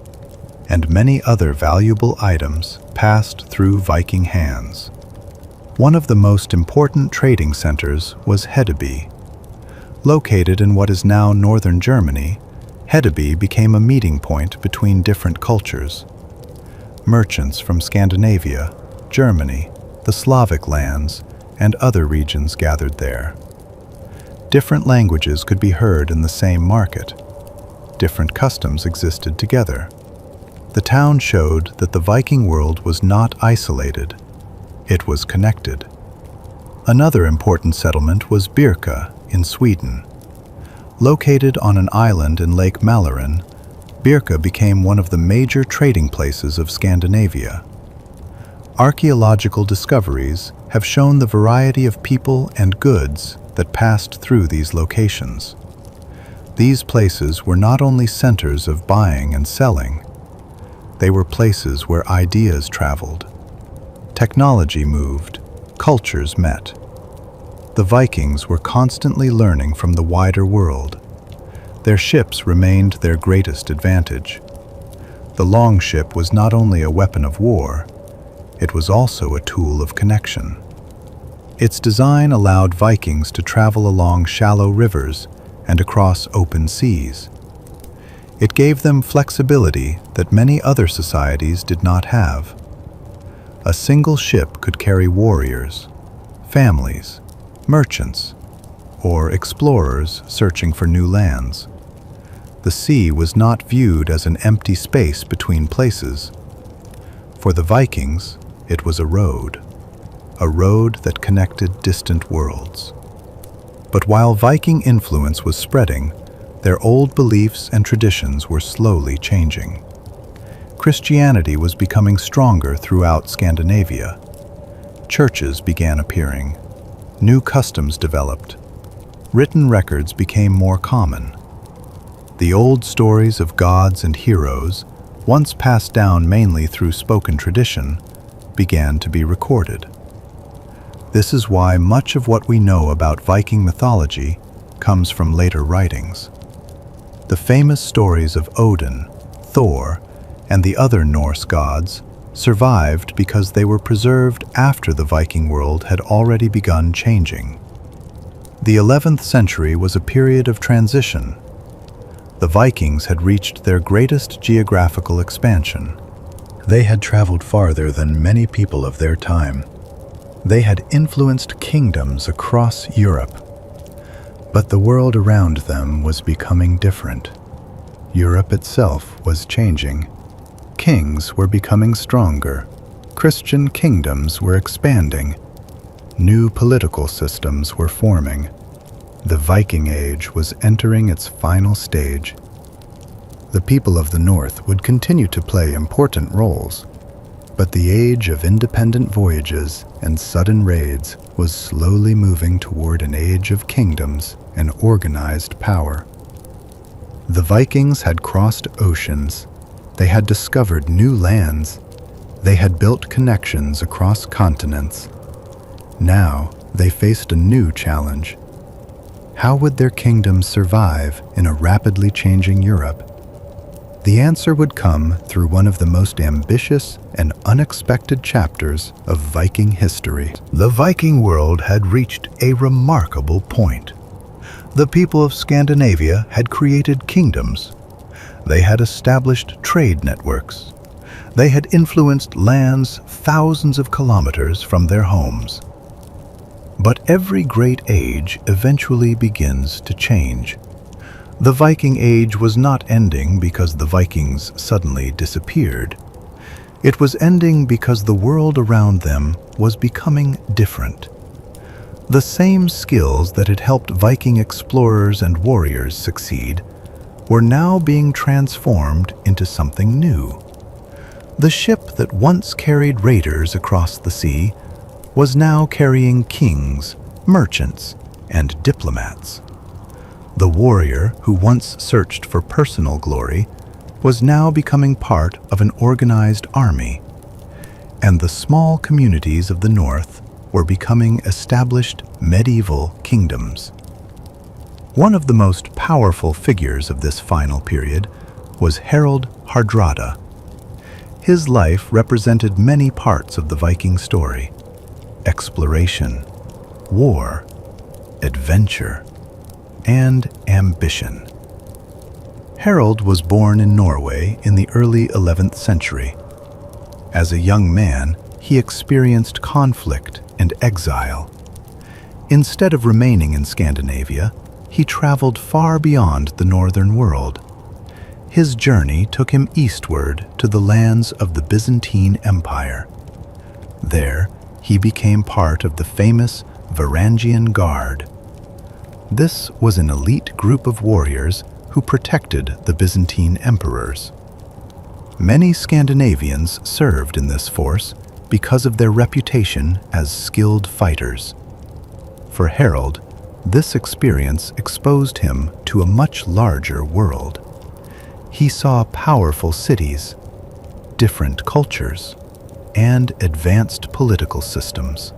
and many other valuable items passed through Viking hands. One of the most important trading centers was Hedeby. Located in what is now northern Germany, Hedeby became a meeting point between different cultures. Merchants from Scandinavia, Germany, the Slavic lands, and other regions gathered there. Different languages could be heard in the same market. Different customs existed together. The town showed that the Viking world was not isolated. It was connected. Another important settlement was Birka in Sweden. Located on an island in Lake Mälaren, Birka became one of the major trading places of Scandinavia. Archaeological discoveries have shown the variety of people and goods that passed through these locations. These places were not only centers of buying and selling, they were places where ideas traveled. Technology moved, cultures met. The Vikings were constantly learning from the wider world. Their ships remained their greatest advantage. The longship was not only a weapon of war, it was also a tool of connection. Its design allowed Vikings to travel along shallow rivers and across open seas. It gave them flexibility that many other societies did not have. A single ship could carry warriors, families, merchants, or explorers searching for new lands. The sea was not viewed as an empty space between places. For the Vikings, it was a road that connected distant worlds. But while Viking influence was spreading, their old beliefs and traditions were slowly changing. Christianity was becoming stronger throughout Scandinavia. Churches began appearing. New customs developed. Written records became more common. The old stories of gods and heroes, once passed down mainly through spoken tradition, began to be recorded. This is why much of what we know about Viking mythology comes from later writings. The famous stories of Odin, Thor, and the other Norse gods survived because they were preserved after the Viking world had already begun changing. The 11th century was a period of transition. The Vikings had reached their greatest geographical expansion. They had traveled farther than many people of their time. They had influenced kingdoms across Europe. But the world around them was becoming different. Europe itself was changing. Kings were becoming stronger. Christian kingdoms were expanding. New political systems were forming. The Viking Age was entering its final stage. The people of the North would continue to play important roles. But the age of independent voyages and sudden raids was slowly moving toward an age of kingdoms and organized power. The Vikings had crossed oceans. They had discovered new lands. They had built connections across continents. Now they faced a new challenge. How would their kingdoms survive in a rapidly changing Europe? The answer would come through one of the most ambitious and unexpected chapters of Viking history. The Viking world had reached a remarkable point. The people of Scandinavia had created kingdoms. They had established trade networks. They had influenced lands thousands of kilometers from their homes. But every great age eventually begins to change. The Viking Age was not ending because the Vikings suddenly disappeared. It was ending because the world around them was becoming different. The same skills that had helped Viking explorers and warriors succeed were now being transformed into something new. The ship that once carried raiders across the sea was now carrying kings, merchants, and diplomats. The warrior who once searched for personal glory was now becoming part of an organized army, and the small communities of the north were becoming established medieval kingdoms. One of the most powerful figures of this final period was Harald Hardrada. His life represented many parts of the Viking story: exploration, war, adventure, and ambition. Harald was born in Norway in the early 11th century. As a young man, he experienced conflict and exile. Instead of remaining in Scandinavia, he traveled far beyond the northern world. His journey took him eastward to the lands of the Byzantine Empire. There, he became part of the famous Varangian Guard. This was an elite group of warriors who protected the Byzantine emperors. Many Scandinavians served in this force because of their reputation as skilled fighters. For Harald, this experience exposed him to a much larger world. He saw powerful cities, different cultures, and advanced political systems.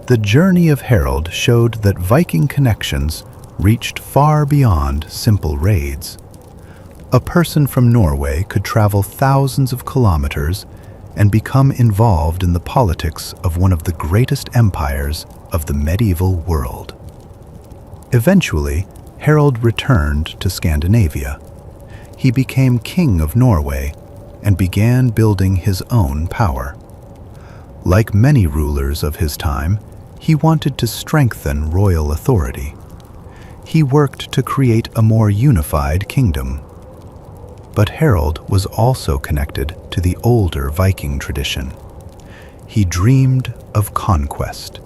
The journey of Harald showed that Viking connections reached far beyond simple raids. A person from Norway could travel thousands of kilometers and become involved in the politics of one of the greatest empires of the medieval world. Eventually, Harald returned to Scandinavia. He became king of Norway and began building his own power. Like many rulers of his time, he wanted to strengthen royal authority. He worked to create a more unified kingdom. But Harald was also connected to the older Viking tradition. He dreamed of conquest.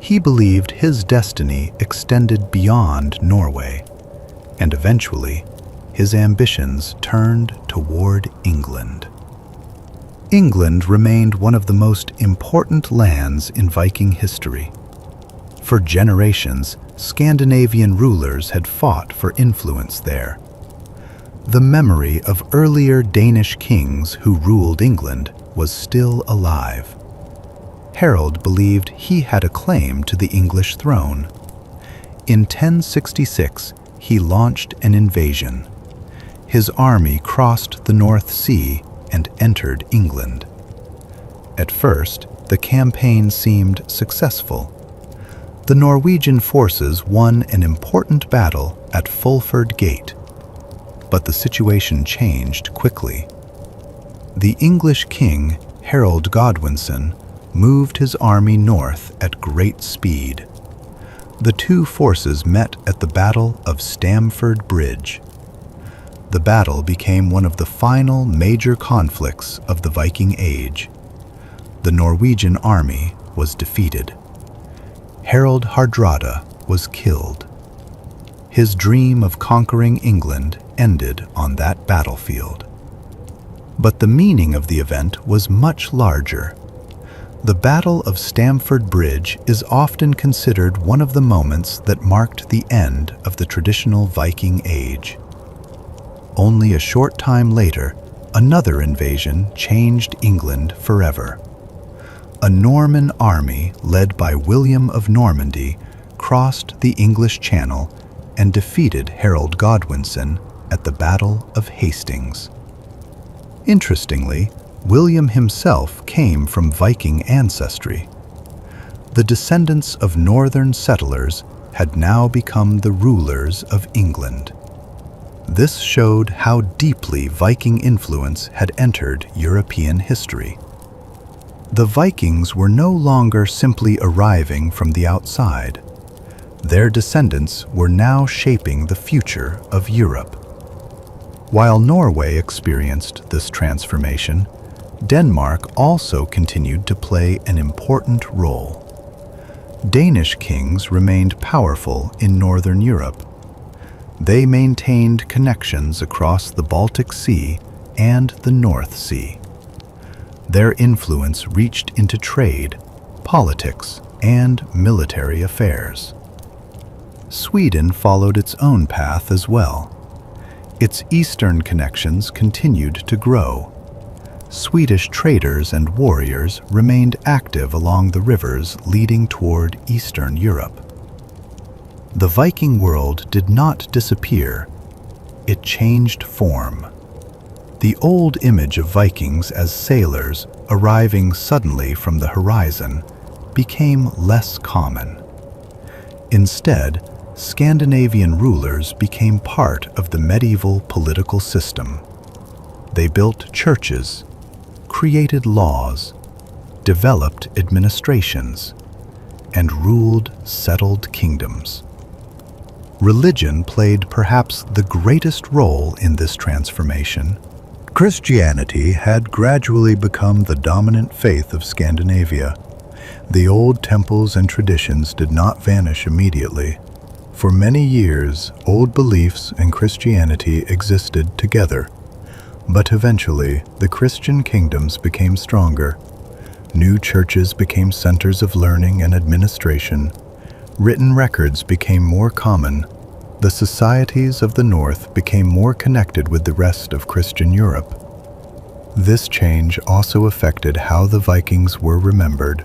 He believed his destiny extended beyond Norway, and eventually, his ambitions turned toward England. England remained one of the most important lands in Viking history. For generations, Scandinavian rulers had fought for influence there. The memory of earlier Danish kings who ruled England was still alive. Harald believed he had a claim to the English throne. In 1066, he launched an invasion. His army crossed the North Sea and entered England. At first, the campaign seemed successful. The Norwegian forces won an important battle at Fulford Gate. But the situation changed quickly. The English king, Harold Godwinson, moved his army north at great speed. The two forces met at the Battle of Stamford Bridge. The battle became one of the final major conflicts of the Viking Age. The Norwegian army was defeated. Harald Hardrada was killed. His dream of conquering England ended on that battlefield. But the meaning of the event was much larger. The Battle of Stamford Bridge is often considered one of the moments that marked the end of the traditional Viking Age. Only a short time later, another invasion changed England forever. A Norman army led by William of Normandy crossed the English Channel and defeated Harold Godwinson at the Battle of Hastings. Interestingly, William himself came from Viking ancestry. The descendants of northern settlers had now become the rulers of England. This showed how deeply Viking influence had entered European history. The Vikings were no longer simply arriving from the outside. Their descendants were now shaping the future of Europe. While Norway experienced this transformation, Denmark also continued to play an important role. Danish kings remained powerful in northern Europe. They maintained connections across the Baltic Sea and the North Sea. Their influence reached into trade, politics, and military affairs. Sweden followed its own path as well. Its eastern connections continued to grow. Swedish traders and warriors remained active along the rivers leading toward Eastern Europe. The Viking world did not disappear. It changed form. The old image of Vikings as sailors arriving suddenly from the horizon became less common. Instead, Scandinavian rulers became part of the medieval political system. They built churches, created laws, developed administrations, and ruled settled kingdoms. Religion played perhaps the greatest role in this transformation. Christianity had gradually become the dominant faith of Scandinavia. The old temples and traditions did not vanish immediately. For many years, old beliefs and Christianity existed together. But eventually, the Christian kingdoms became stronger. New churches became centers of learning and administration. Written records became more common. The societies of the North became more connected with the rest of Christian Europe. This change also affected how the Vikings were remembered.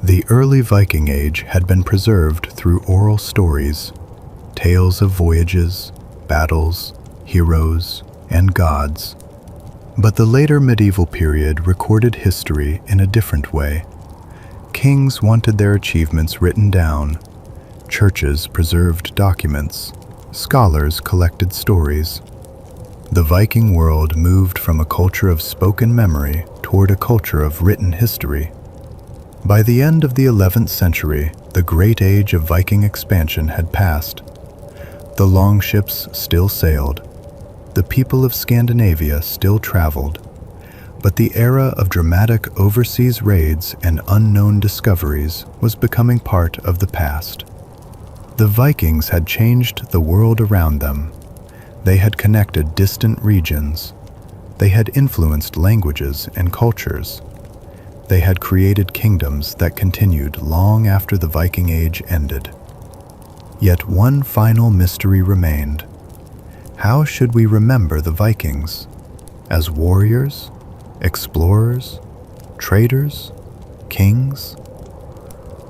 The early Viking Age had been preserved through oral stories, tales of voyages, battles, heroes, and gods. But the later medieval period recorded history in a different way. Kings wanted their achievements written down. Churches preserved documents. Scholars collected stories. The Viking world moved from a culture of spoken memory toward a culture of written history. By the end of the 11th century, the great age of Viking expansion had passed. The longships still sailed. The people of Scandinavia still traveled. But the era of dramatic overseas raids and unknown discoveries was becoming part of the past. The Vikings had changed the world around them. They had connected distant regions. They had influenced languages and cultures. They had created kingdoms that continued long after the Viking Age ended. Yet one final mystery remained. How should we remember the Vikings? As warriors, explorers, traders, kings?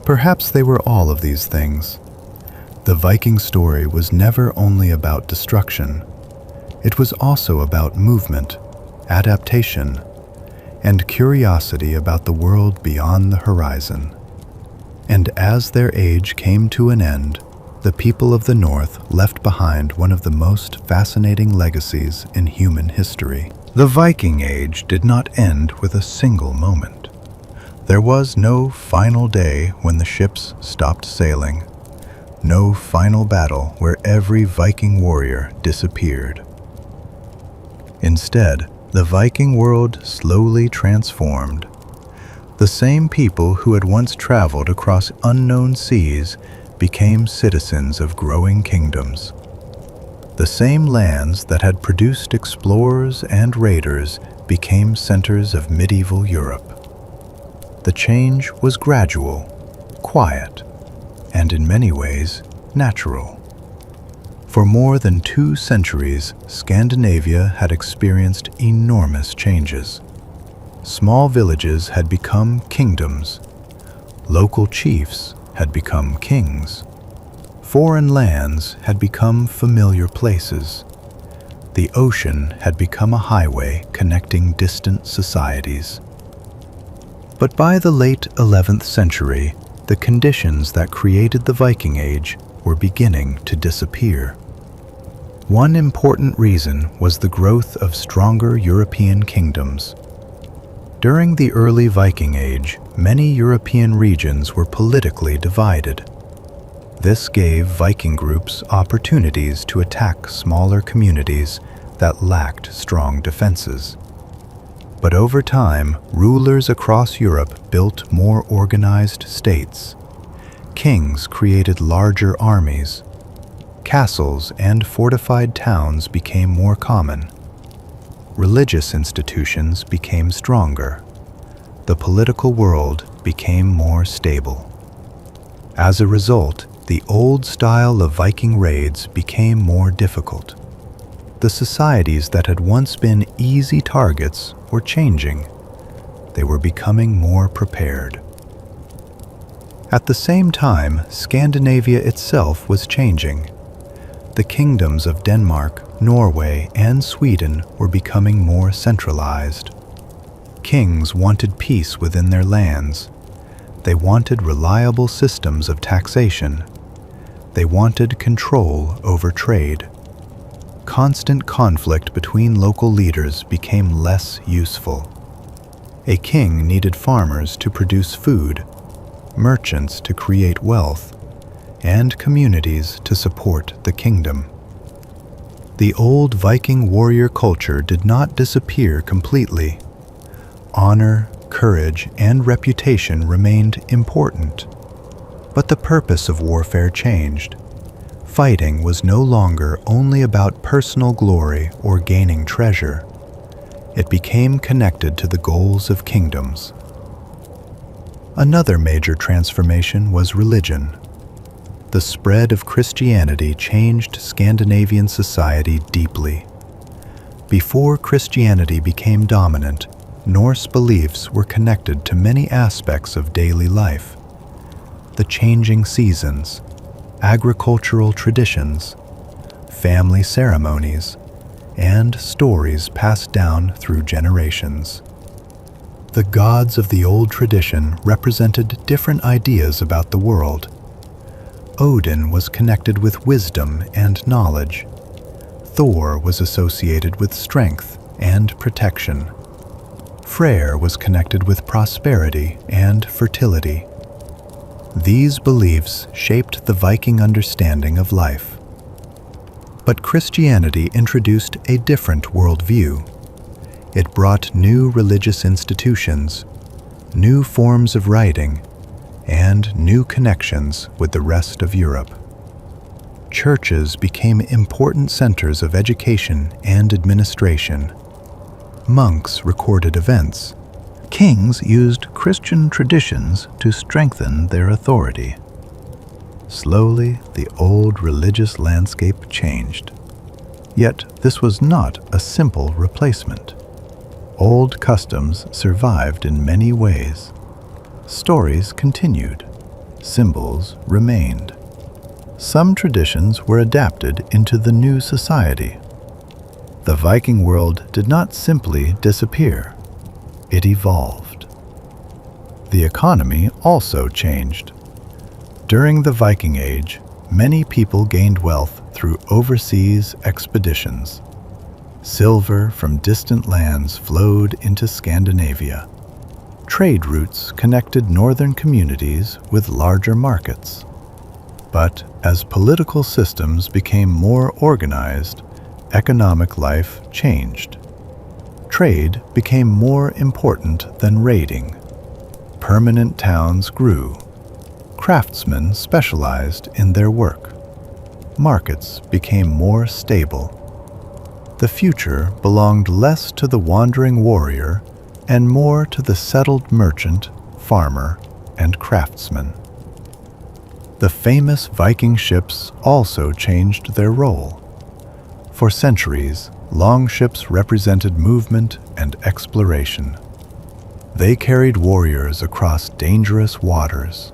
Perhaps they were all of these things. The Viking story was never only about destruction. It was also about movement, adaptation, and curiosity about the world beyond the horizon. And as their age came to an end, the people of the North left behind one of the most fascinating legacies in human history. The Viking Age did not end with a single moment. There was no final day when the ships stopped sailing, no final battle where every Viking warrior disappeared. Instead, the Viking world slowly transformed. The same people who had once traveled across unknown seas became citizens of growing kingdoms. The same lands that had produced explorers and raiders became centers of medieval Europe. The change was gradual, quiet, and in many ways natural. For more than 2 centuries, Scandinavia had experienced enormous changes. Small villages had become kingdoms. Local chiefs had become kings. Foreign lands had become familiar places. The ocean had become a highway connecting distant societies. But by the late 11th century, the conditions that created the Viking Age were beginning to disappear. One important reason was the growth of stronger European kingdoms. During the early Viking Age, many European regions were politically divided. This gave Viking groups opportunities to attack smaller communities that lacked strong defenses. But over time, rulers across Europe built more organized states. Kings created larger armies. Castles and fortified towns became more common. Religious institutions became stronger. The political world became more stable. As a result, the old style of Viking raids became more difficult. The societies that had once been easy targets were changing. They were becoming more prepared. At the same time, Scandinavia itself was changing. The kingdoms of Denmark, Norway, and Sweden were becoming more centralized. Kings wanted peace within their lands. They wanted reliable systems of taxation. They wanted control over trade. Constant conflict between local leaders became less useful. A king needed farmers to produce food, merchants to create wealth, and communities to support the kingdom. The old Viking warrior culture did not disappear completely. Honor, courage, and reputation remained important. But the purpose of warfare changed. Fighting was no longer only about personal glory or gaining treasure. It became connected to the goals of kingdoms. Another major transformation was religion. The spread of Christianity changed Scandinavian society deeply. Before Christianity became dominant, Norse beliefs were connected to many aspects of daily life. The changing seasons, agricultural traditions, family ceremonies, and stories passed down through generations. The gods of the old tradition represented different ideas about the world. Odin was connected with wisdom and knowledge. Thor was associated with strength and protection. Freyr was connected with prosperity and fertility. These beliefs shaped the Viking understanding of life. But Christianity introduced a different worldview. It brought new religious institutions, new forms of writing, and new connections with the rest of Europe. Churches became important centers of education and administration. Monks recorded events. Kings used Christian traditions to strengthen their authority. Slowly, the old religious landscape changed. Yet this was not a simple replacement. Old customs survived in many ways. Stories continued. Symbols remained. Some traditions were adapted into the new society. The Viking world did not simply disappear. It evolved. The economy also changed. During the Viking Age, many people gained wealth through overseas expeditions. Silver from distant lands flowed into Scandinavia. Trade routes connected northern communities with larger markets. But as political systems became more organized, economic life changed. Trade became more important than raiding. Permanent towns grew. Craftsmen specialized in their work. markets became more stable. The future belonged less to the wandering warrior and more to the settled merchant, farmer, and craftsman. The famous Viking ships also changed their role. For centuries, longships represented movement and exploration. They carried warriors across dangerous waters.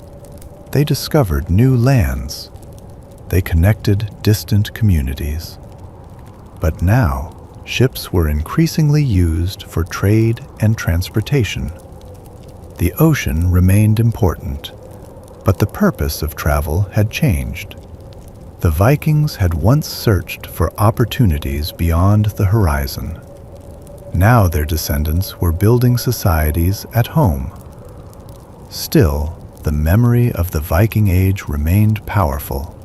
They discovered new lands. They connected distant communities. But now, ships were increasingly used for trade and transportation. The ocean remained important, but the purpose of travel had changed. The Vikings had once searched for opportunities beyond the horizon. Now their descendants were building societies at home. Still, the memory of the Viking Age remained powerful.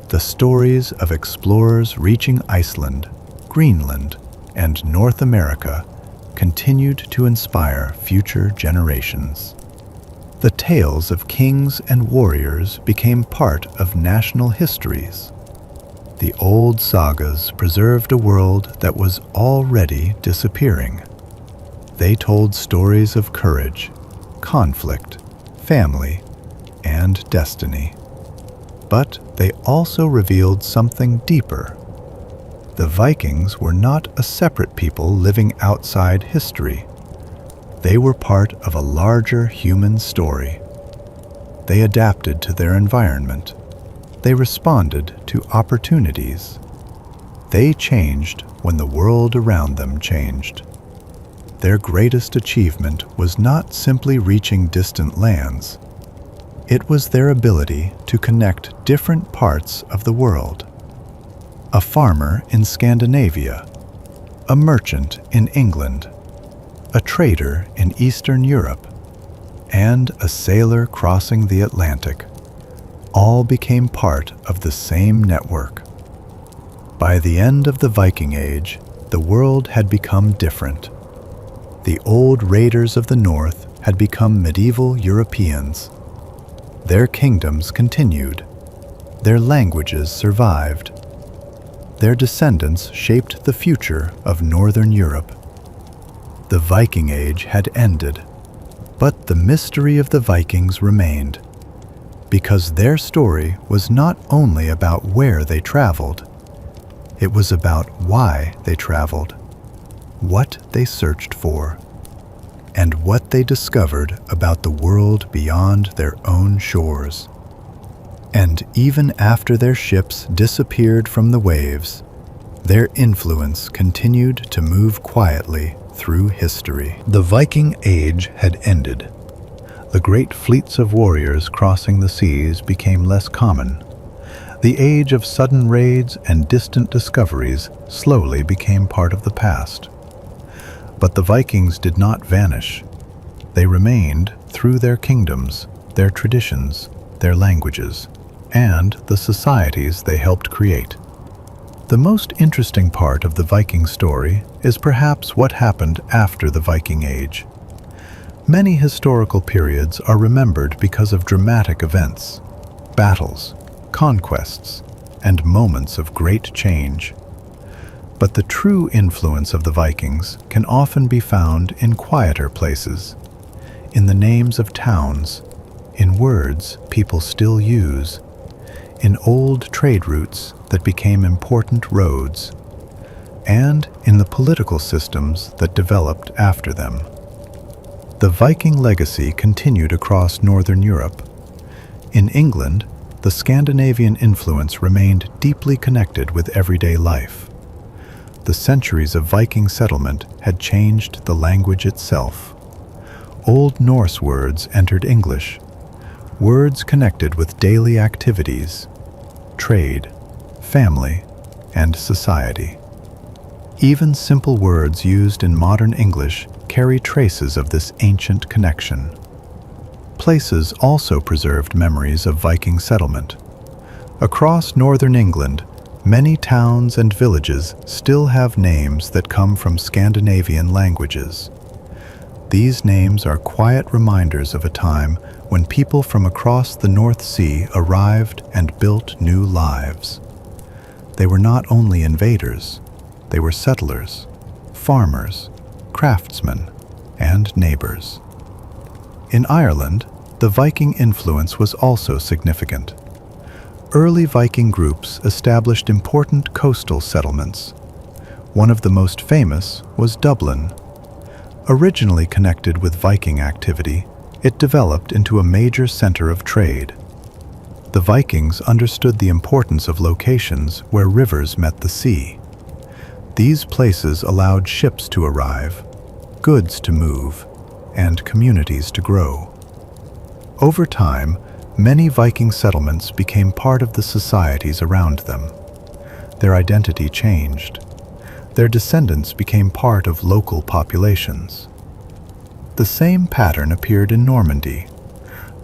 The stories of explorers reaching Iceland, Greenland, and North America continued to inspire future generations. The tales of kings and warriors became part of national histories. The old sagas preserved a world that was already disappearing. They told stories of courage, conflict, family, and destiny. But they also revealed something deeper. The Vikings were not a separate people living outside history. They were part of a larger human story. They adapted to their environment. They responded to opportunities. They changed when the world around them changed. Their greatest achievement was not simply reaching distant lands. It was their ability to connect different parts of the world. A farmer in Scandinavia, a merchant in England, a trader in Eastern Europe, and a sailor crossing the Atlantic, all became part of the same network. By the end of the Viking Age, the world had become different. The old raiders of the north had become medieval Europeans. Their kingdoms continued. Their languages survived. Their descendants shaped the future of Northern Europe. The Viking Age had ended, but the mystery of the Vikings remained, because their story was not only about where they traveled, it was about why they traveled, what they searched for, and what they discovered about the world beyond their own shores. And even after their ships disappeared from the waves, their influence continued to move quietly through history. The Viking Age had ended. The great fleets of warriors crossing the seas became less common. The age of sudden raids and distant discoveries slowly became part of the past. But the Vikings did not vanish. They remained through their kingdoms, their traditions, their languages, and the societies they helped create. The most interesting part of the Viking story is perhaps what happened after the Viking Age. Many historical periods are remembered because of dramatic events, battles, conquests, and moments of great change. But the true influence of the Vikings can often be found in quieter places, in the names of towns, in words people still use, in old trade routes that became important roads, and in the political systems that developed after them. The Viking legacy continued across Northern Europe. In England, the Scandinavian influence remained deeply connected with everyday life. The centuries of Viking settlement had changed the language itself. Old Norse words entered English, words connected with daily activities, trade, family, and society. Even simple words used in modern English carry traces of this ancient connection. Places also preserved memories of Viking settlement. Across northern England, many towns and villages still have names that come from Scandinavian languages. These names are quiet reminders of a time when people from across the North Sea arrived and built new lives. They were not only invaders, they were settlers, farmers, craftsmen, and neighbors. In Ireland, the Viking influence was also significant. Early Viking groups established important coastal settlements. One of the most famous was Dublin. Originally connected with Viking activity, it developed into a major center of trade. The Vikings understood the importance of locations where rivers met the sea. These places allowed ships to arrive, goods to move, and communities to grow. Over time, many Viking settlements became part of the societies around them. Their identity changed. Their descendants became part of local populations. The same pattern appeared in Normandy.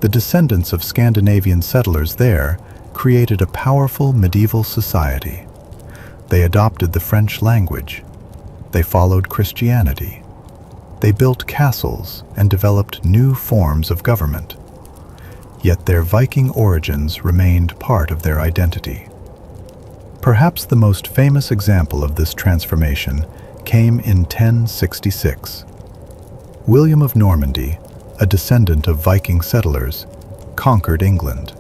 The descendants of Scandinavian settlers there created a powerful medieval society. They adopted the French language. They followed Christianity. They built castles and developed new forms of government. Yet their Viking origins remained part of their identity. Perhaps the most famous example of this transformation came in 1066. William of Normandy, a descendant of Viking settlers, conquered England.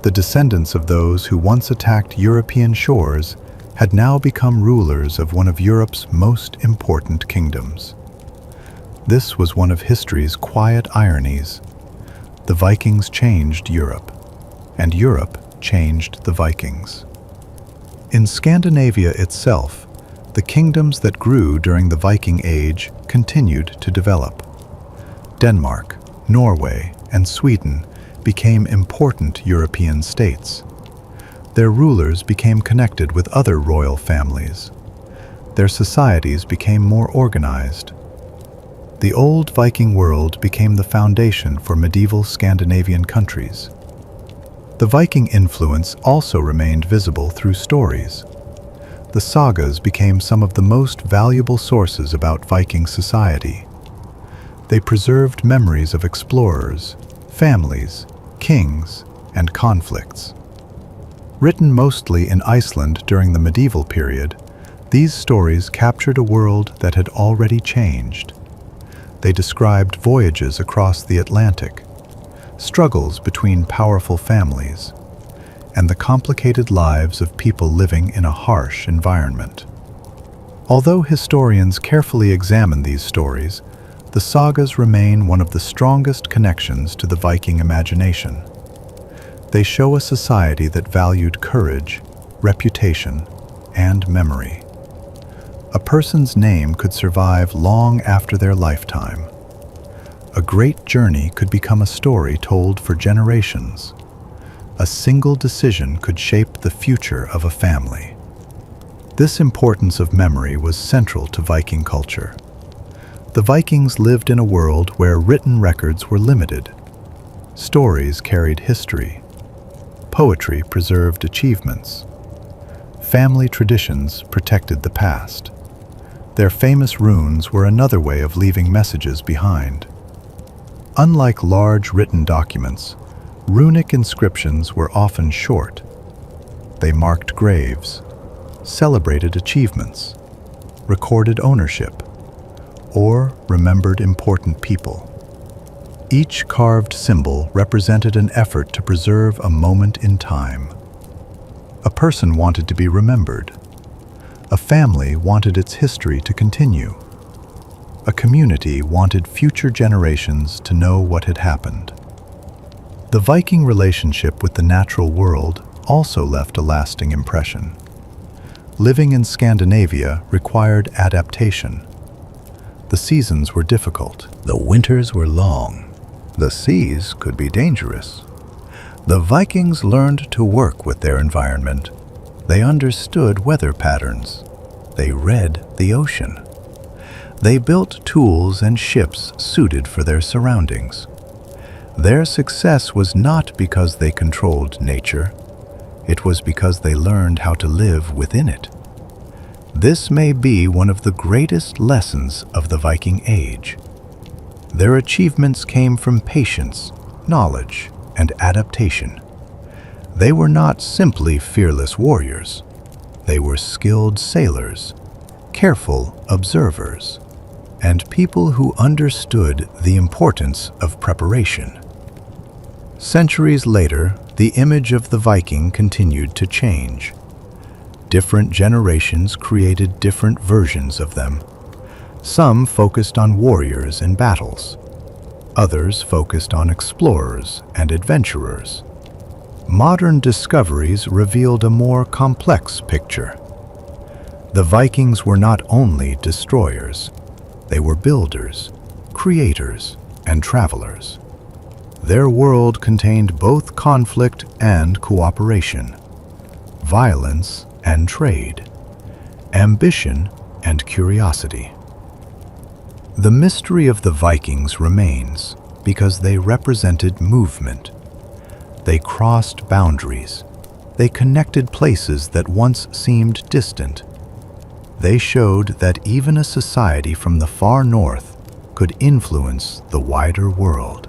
The descendants of those who once attacked European shores had now become rulers of one of Europe's most important kingdoms. This was one of history's quiet ironies. The Vikings changed Europe, and Europe changed the Vikings. In Scandinavia itself, the kingdoms that grew during the Viking Age continued to develop. Denmark, Norway, and Sweden became important European states. Their rulers became connected with other royal families. Their societies became more organized. The old Viking world became the foundation for medieval Scandinavian countries. The Viking influence also remained visible through stories. The sagas became some of the most valuable sources about Viking society. They preserved memories of explorers, families, kings, and conflicts. Written mostly in Iceland during the medieval period, these stories captured a world that had already changed. They described voyages across the Atlantic, struggles between powerful families, and the complicated lives of people living in a harsh environment. Although historians carefully examine these stories, the sagas remain one of the strongest connections to the Viking imagination. They show a society that valued courage, reputation, and memory. A person's name could survive long after their lifetime. A great journey could become a story told for generations. A single decision could shape the future of a family. This importance of memory was central to Viking culture. The Vikings lived in a world where written records were limited. Stories carried history. Poetry preserved achievements. Family traditions protected the past. Their famous runes were another way of leaving messages behind. Unlike large written documents, runic inscriptions were often short. They marked graves, celebrated achievements, recorded ownership, or remembered important people. Each carved symbol represented an effort to preserve a moment in time. A person wanted to be remembered. A family wanted its history to continue. A community wanted future generations to know what had happened. The Viking relationship with the natural world also left a lasting impression. Living in Scandinavia required adaptation. The seasons were difficult. The winters were long. The seas could be dangerous. The Vikings learned to work with their environment. They understood weather patterns. They read the ocean. They built tools and ships suited for their surroundings. Their success was not because they controlled nature. It was because they learned how to live within it. This may be one of the greatest lessons of the Viking Age. Their achievements came from patience, knowledge, and adaptation. They were not simply fearless warriors. They were skilled sailors, careful observers, and people who understood the importance of preparation. Centuries later, the image of the Viking continued to change. Different generations created different versions of them. Some focused on warriors and battles. Others focused on explorers and adventurers. Modern discoveries revealed a more complex picture. The Vikings were not only destroyers, they were builders, creators, and travelers. Their world contained both conflict and cooperation, violence and trade, ambition and curiosity. The mystery of the Vikings remains because they represented movement. They crossed boundaries. They connected places that once seemed distant. They showed that even a society from the far north could influence the wider world.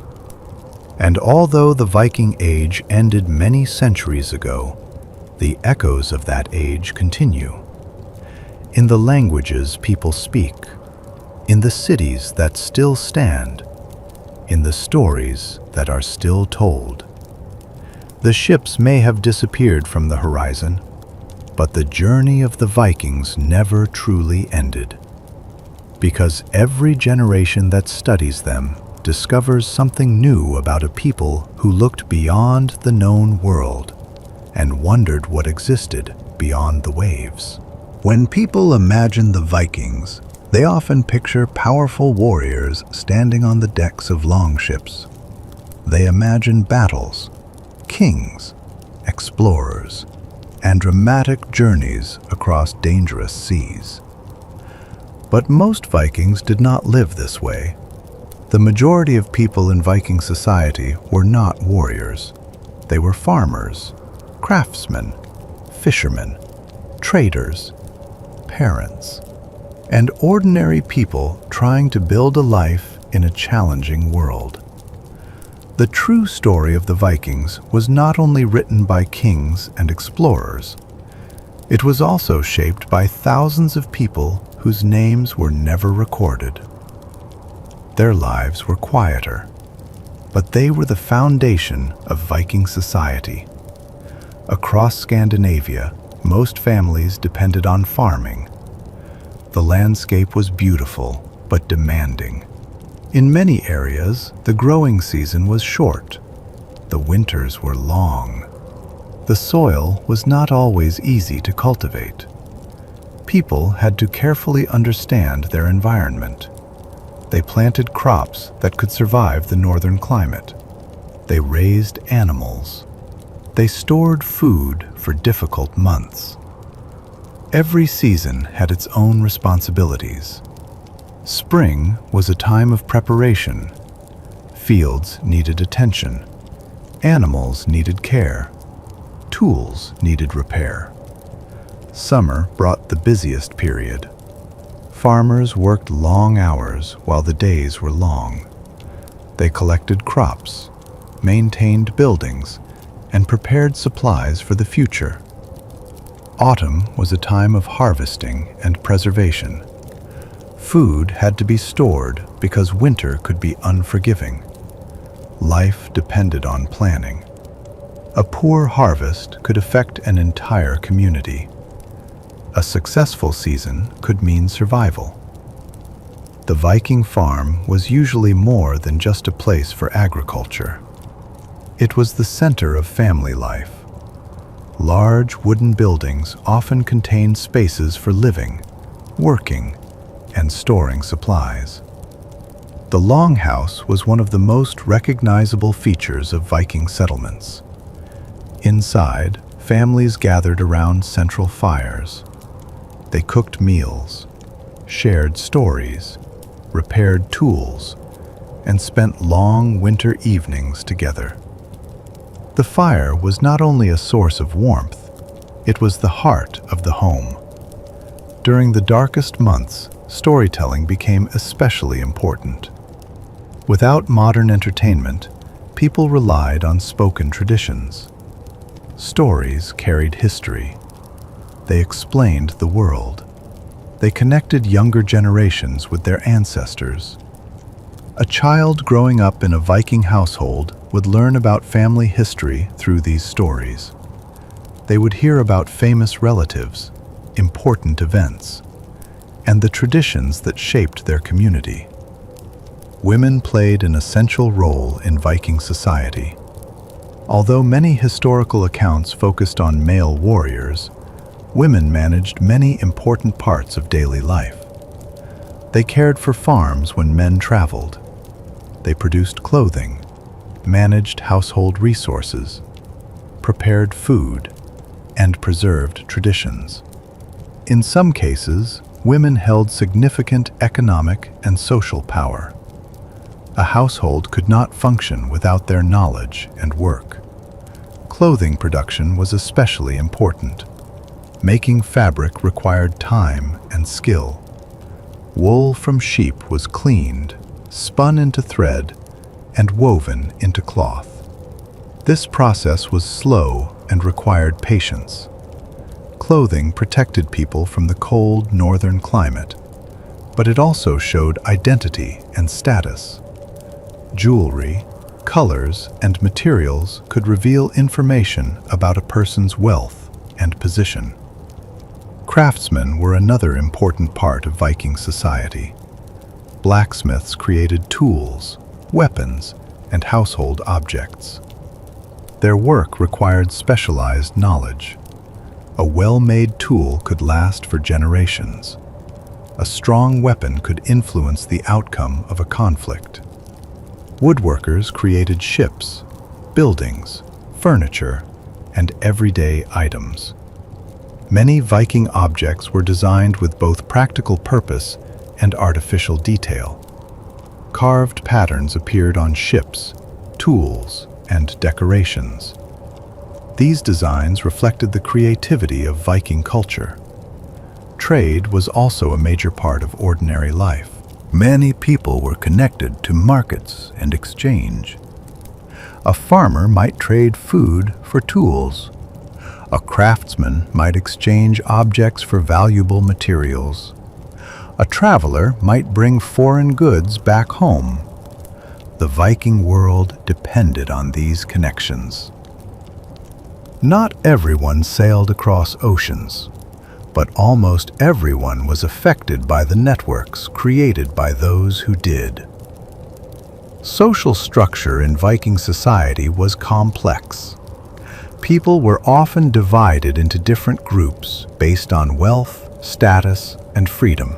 And although the Viking Age ended many centuries ago, the echoes of that age continue. In the languages people speak, in the cities that still stand, in the stories that are still told. The ships may have disappeared from the horizon, but the journey of the Vikings never truly ended. Because every generation that studies them discovers something new about a people who looked beyond the known world and wondered what existed beyond the waves. When people imagine the Vikings, they often picture powerful warriors standing on the decks of longships. They imagine battles, kings, explorers, and dramatic journeys across dangerous seas. But most Vikings did not live this way. The majority of people in Viking society were not warriors. They were farmers, craftsmen, fishermen, traders, parents, and ordinary people trying to build a life in a challenging world. The true story of the Vikings was not only written by kings and explorers, it was also shaped by thousands of people whose names were never recorded. Their lives were quieter, but they were the foundation of Viking society. Across Scandinavia, most families depended on farming. The landscape was beautiful, but demanding. In many areas, the growing season was short. The winters were long. The soil was not always easy to cultivate. People had to carefully understand their environment. They planted crops that could survive the northern climate. They raised animals. They stored food for difficult months. Every season had its own responsibilities. Spring was a time of preparation. Fields needed attention. Animals needed care. Tools needed repair. Summer brought the busiest period. Farmers worked long hours while the days were long. They collected crops, maintained buildings, and prepared supplies for the future. Autumn was a time of harvesting and preservation. Food had to be stored because winter could be unforgiving. Life depended on planning. A poor harvest could affect an entire community. A successful season could mean survival. The Viking farm was usually more than just a place for agriculture. It was the center of family life. Large wooden buildings often contained spaces for living, working, and storing supplies. The longhouse was one of the most recognizable features of Viking settlements. Inside, families gathered around central fires. They cooked meals, shared stories, repaired tools, and spent long winter evenings together. The fire was not only a source of warmth, it was the heart of the home. During the darkest months, storytelling became especially important. Without modern entertainment, people relied on spoken traditions. Stories carried history. They explained the world. They connected younger generations with their ancestors. A child growing up in a Viking household would learn about family history through these stories. They would hear about famous relatives, important events, and the traditions that shaped their community. Women played an essential role in Viking society. Although many historical accounts focused on male warriors, women managed many important parts of daily life. They cared for farms when men traveled. They produced clothing, managed household resources, prepared food, and preserved traditions. In some cases, women held significant economic and social power. A household could not function without their knowledge and work. Clothing production was especially important. Making fabric required time and skill. Wool from sheep was cleaned, spun into thread, and woven into cloth. This process was slow and required patience. Clothing protected people from the cold northern climate, but it also showed identity and status. Jewelry, colors, and materials could reveal information about a person's wealth and position. Craftsmen were another important part of Viking society. Blacksmiths created tools, weapons, and household objects. Their work required specialized knowledge. A well-made tool could last for generations. A strong weapon could influence the outcome of a conflict. Woodworkers created ships, buildings, furniture, and everyday items. Many Viking objects were designed with both practical purpose and artificial detail. Carved patterns appeared on ships, tools, and decorations. These designs reflected the creativity of Viking culture. Trade was also a major part of ordinary life. Many people were connected to markets and exchange. A farmer might trade food for tools. A craftsman might exchange objects for valuable materials. A traveler might bring foreign goods back home. The Viking world depended on these connections. Not everyone sailed across oceans, but almost everyone was affected by the networks created by those who did. Social structure in Viking society was complex. People were often divided into different groups based on wealth, status, and freedom.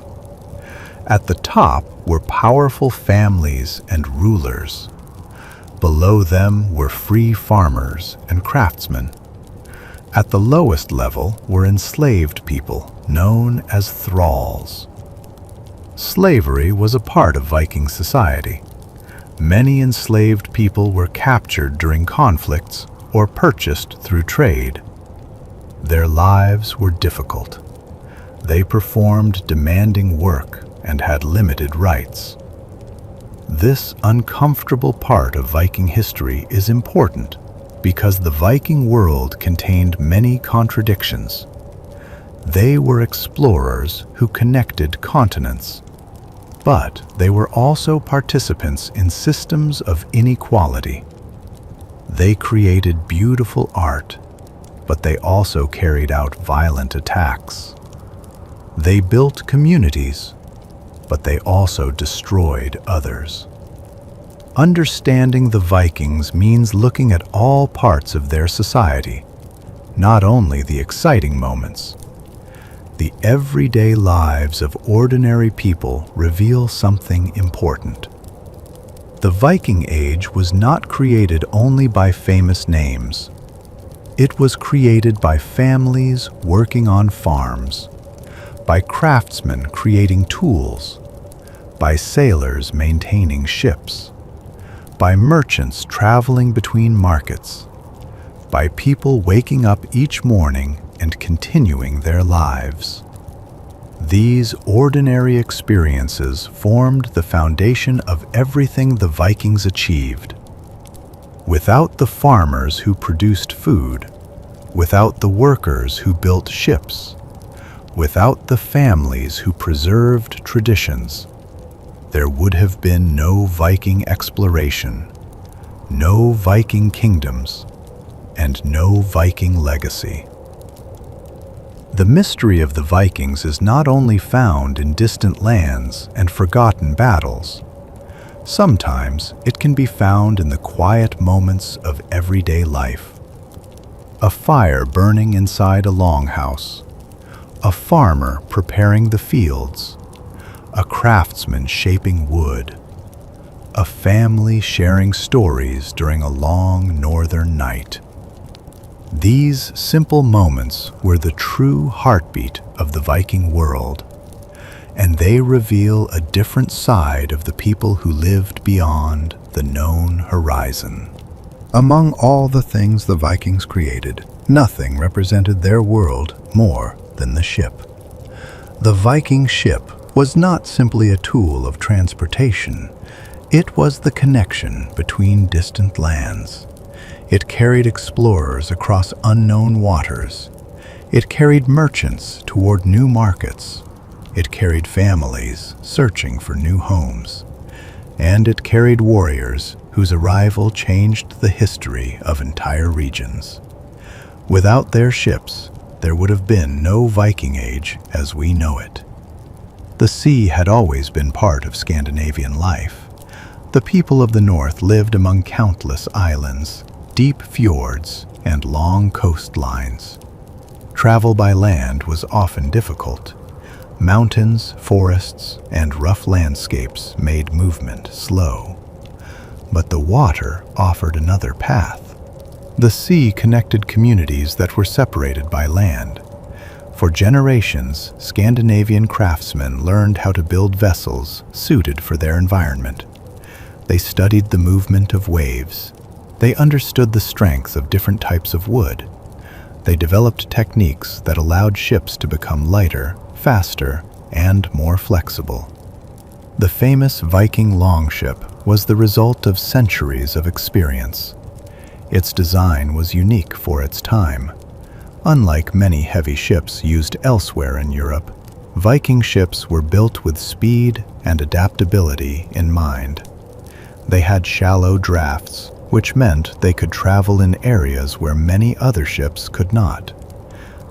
At the top were powerful families and rulers. Below them were free farmers and craftsmen. At the lowest level were enslaved people, known as thralls. Slavery was a part of Viking society. Many enslaved people were captured during conflicts or purchased through trade. Their lives were difficult. They performed demanding work and had limited rights. This uncomfortable part of Viking history is important because the Viking world contained many contradictions. They were explorers who connected continents, but they were also participants in systems of inequality. They created beautiful art, but they also carried out violent attacks. They built communities, but they also destroyed others. Understanding the Vikings means looking at all parts of their society, not only the exciting moments. The everyday lives of ordinary people reveal something important. The Viking Age was not created only by famous names. It was created by families working on farms, by craftsmen creating tools, by sailors maintaining ships, by merchants traveling between markets, by people waking up each morning and continuing their lives. These ordinary experiences formed the foundation of everything the Vikings achieved. Without the farmers who produced food, without the workers who built ships, without the families who preserved traditions, there would have been no Viking exploration, no Viking kingdoms, and no Viking legacy. The mystery of the Vikings is not only found in distant lands and forgotten battles. Sometimes it can be found in the quiet moments of everyday life. A fire burning inside a longhouse, a farmer preparing the fields, a craftsman shaping wood, a family sharing stories during a long northern night. These simple moments were the true heartbeat of the Viking world, and they reveal a different side of the people who lived beyond the known horizon. Among all the things the Vikings created, nothing represented their world more than the ship. The Viking ship was not simply a tool of transportation. It was the connection between distant lands. It carried explorers across unknown waters. It carried merchants toward new markets. It carried families searching for new homes. And it carried warriors whose arrival changed the history of entire regions. Without their ships, there would have been no Viking Age as we know it. The sea had always been part of Scandinavian life. The people of the north lived among countless islands, deep fjords, and long coastlines. Travel by land was often difficult. Mountains, forests, and rough landscapes made movement slow. But the water offered another path. The sea connected communities that were separated by land. For generations, Scandinavian craftsmen learned how to build vessels suited for their environment. They studied the movement of waves. They understood the strength of different types of wood. They developed techniques that allowed ships to become lighter, faster, and more flexible. The famous Viking Longship was the result of centuries of experience. Its design was unique for its time. Unlike many heavy ships used elsewhere in Europe, Viking ships were built with speed and adaptability in mind. They had shallow drafts, which meant they could travel in areas where many other ships could not.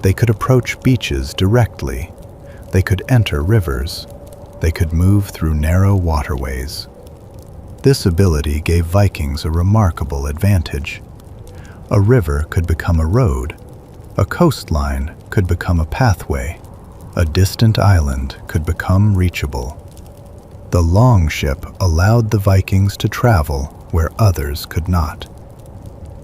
They could approach beaches directly. They could enter rivers. They could move through narrow waterways. This ability gave Vikings a remarkable advantage. A river could become a road. A coastline could become a pathway. A distant island could become reachable. The longship allowed the Vikings to travel where others could not.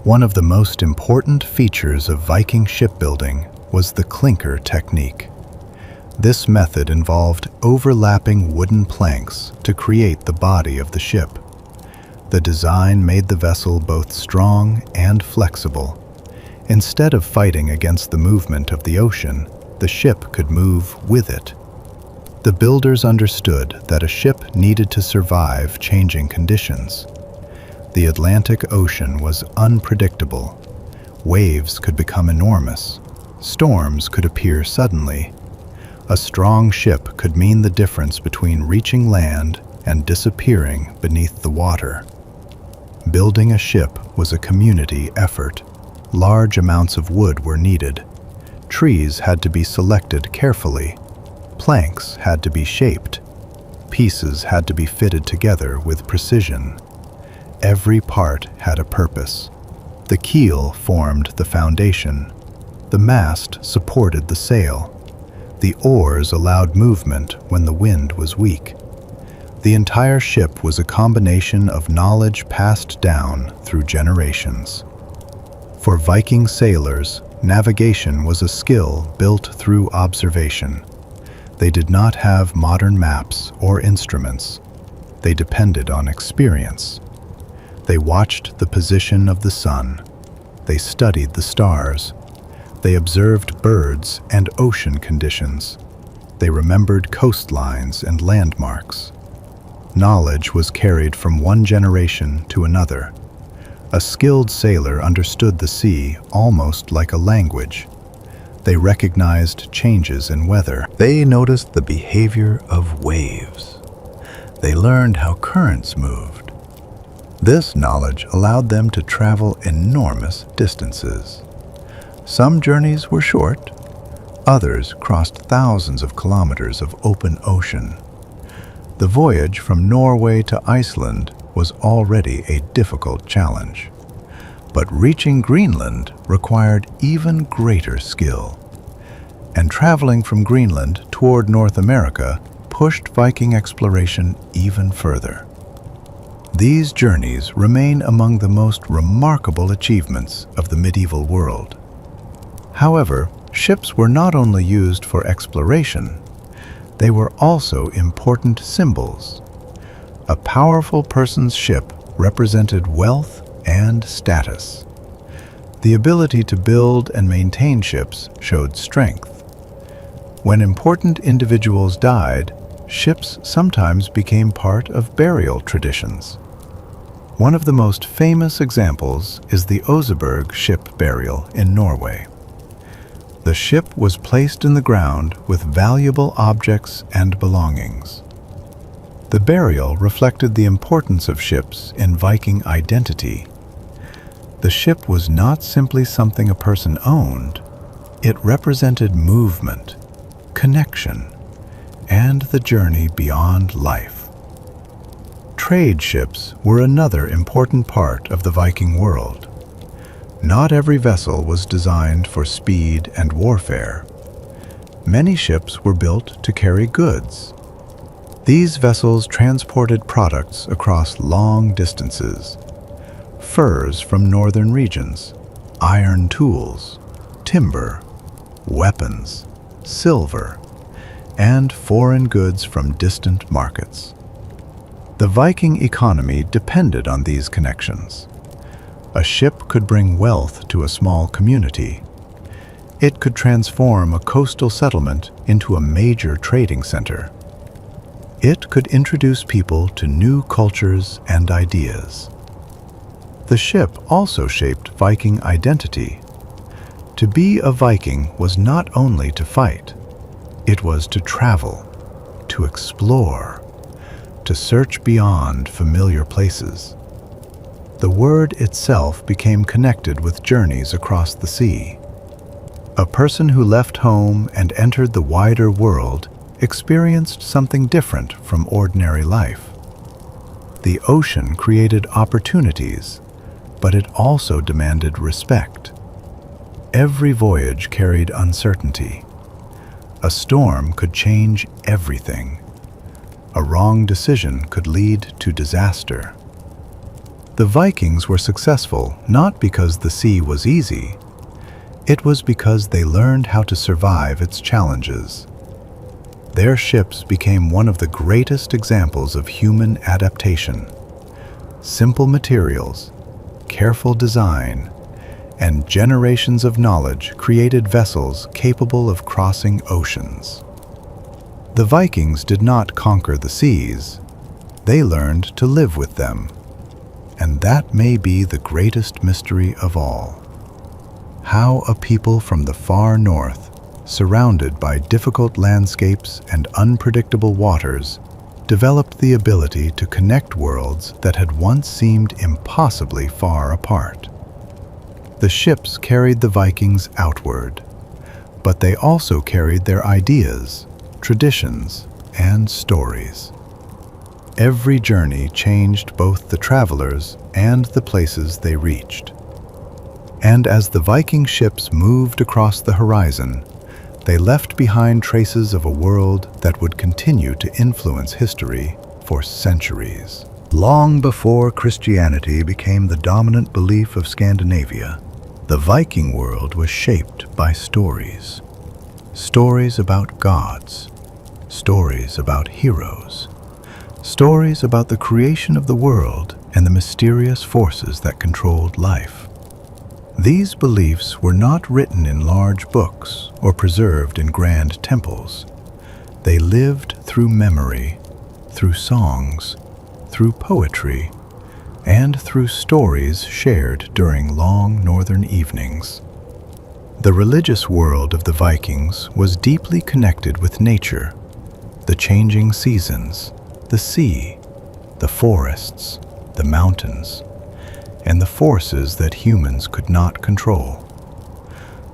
One of the most important features of Viking shipbuilding was the clinker technique. This method involved overlapping wooden planks to create the body of the ship. The design made the vessel both strong and flexible. Instead of fighting against the movement of the ocean, the ship could move with it. The builders understood that a ship needed to survive changing conditions. The Atlantic Ocean was unpredictable. Waves could become enormous. Storms could appear suddenly. A strong ship could mean the difference between reaching land and disappearing beneath the water. Building a ship was a community effort. Large amounts of wood were needed. Trees had to be selected carefully. Planks had to be shaped. Pieces had to be fitted together with precision. Every part had a purpose. The keel formed the foundation. The mast supported the sail. The oars allowed movement when the wind was weak. The entire ship was a combination of knowledge passed down through generations. For Viking sailors, navigation was a skill built through observation. They did not have modern maps or instruments. They depended on experience. They watched the position of the sun. They studied the stars. They observed birds and ocean conditions. They remembered coastlines and landmarks. Knowledge was carried from one generation to another. A skilled sailor understood the sea almost like a language. They recognized changes in weather. They noticed the behavior of waves. They learned how currents moved. This knowledge allowed them to travel enormous distances. Some journeys were short. Others crossed thousands of kilometers of open ocean. The voyage from Norway to Iceland was already a difficult challenge. But reaching Greenland required even greater skill. And traveling from Greenland toward North America pushed Viking exploration even further. These journeys remain among the most remarkable achievements of the medieval world. However, ships were not only used for exploration, they were also important symbols. A powerful person's ship represented wealth and status. The ability to build and maintain ships showed strength. When important individuals died, ships sometimes became part of burial traditions. One of the most famous examples is the Oseberg ship burial in Norway. The ship was placed in the ground with valuable objects and belongings. The burial reflected the importance of ships in Viking identity. The ship was not simply something a person owned. It represented movement, connection, and the journey beyond life. Trade ships were another important part of the Viking world. Not every vessel was designed for speed and warfare. Many ships were built to carry goods. These vessels transported products across long distances: furs from northern regions, iron tools, timber, weapons, silver, and foreign goods from distant markets. The Viking economy depended on these connections. A ship could bring wealth to a small community. It could transform a coastal settlement into a major trading center. It could introduce people to new cultures and ideas. The ship also shaped Viking identity. To be a Viking was not only to fight, it was to travel, to explore, to search beyond familiar places. The word itself became connected with journeys across the sea. A person who left home and entered the wider world experienced something different from ordinary life. The ocean created opportunities, but it also demanded respect. Every voyage carried uncertainty. A storm could change everything. A wrong decision could lead to disaster. The Vikings were successful not because the sea was easy. It was because they learned how to survive its challenges. Their ships became one of the greatest examples of human adaptation. Simple materials, careful design, and generations of knowledge created vessels capable of crossing oceans. The Vikings did not conquer the seas. They learned to live with them. And that may be the greatest mystery of all. How a people from the far north, surrounded by difficult landscapes and unpredictable waters, developed the ability to connect worlds that had once seemed impossibly far apart. The ships carried the Vikings outward, but they also carried their ideas, traditions, and stories. Every journey changed both the travelers and the places they reached. And as the Viking ships moved across the horizon, they left behind traces of a world that would continue to influence history for centuries. Long before Christianity became the dominant belief of Scandinavia, the Viking world was shaped by stories. Stories about gods, stories about heroes, stories about the creation of the world and the mysterious forces that controlled life. These beliefs were not written in large books or preserved in grand temples. They lived through memory, through songs, through poetry, and through stories shared during long northern evenings. The religious world of the Vikings was deeply connected with nature, the changing seasons, the sea, the forests, the mountains, and the forces that humans could not control.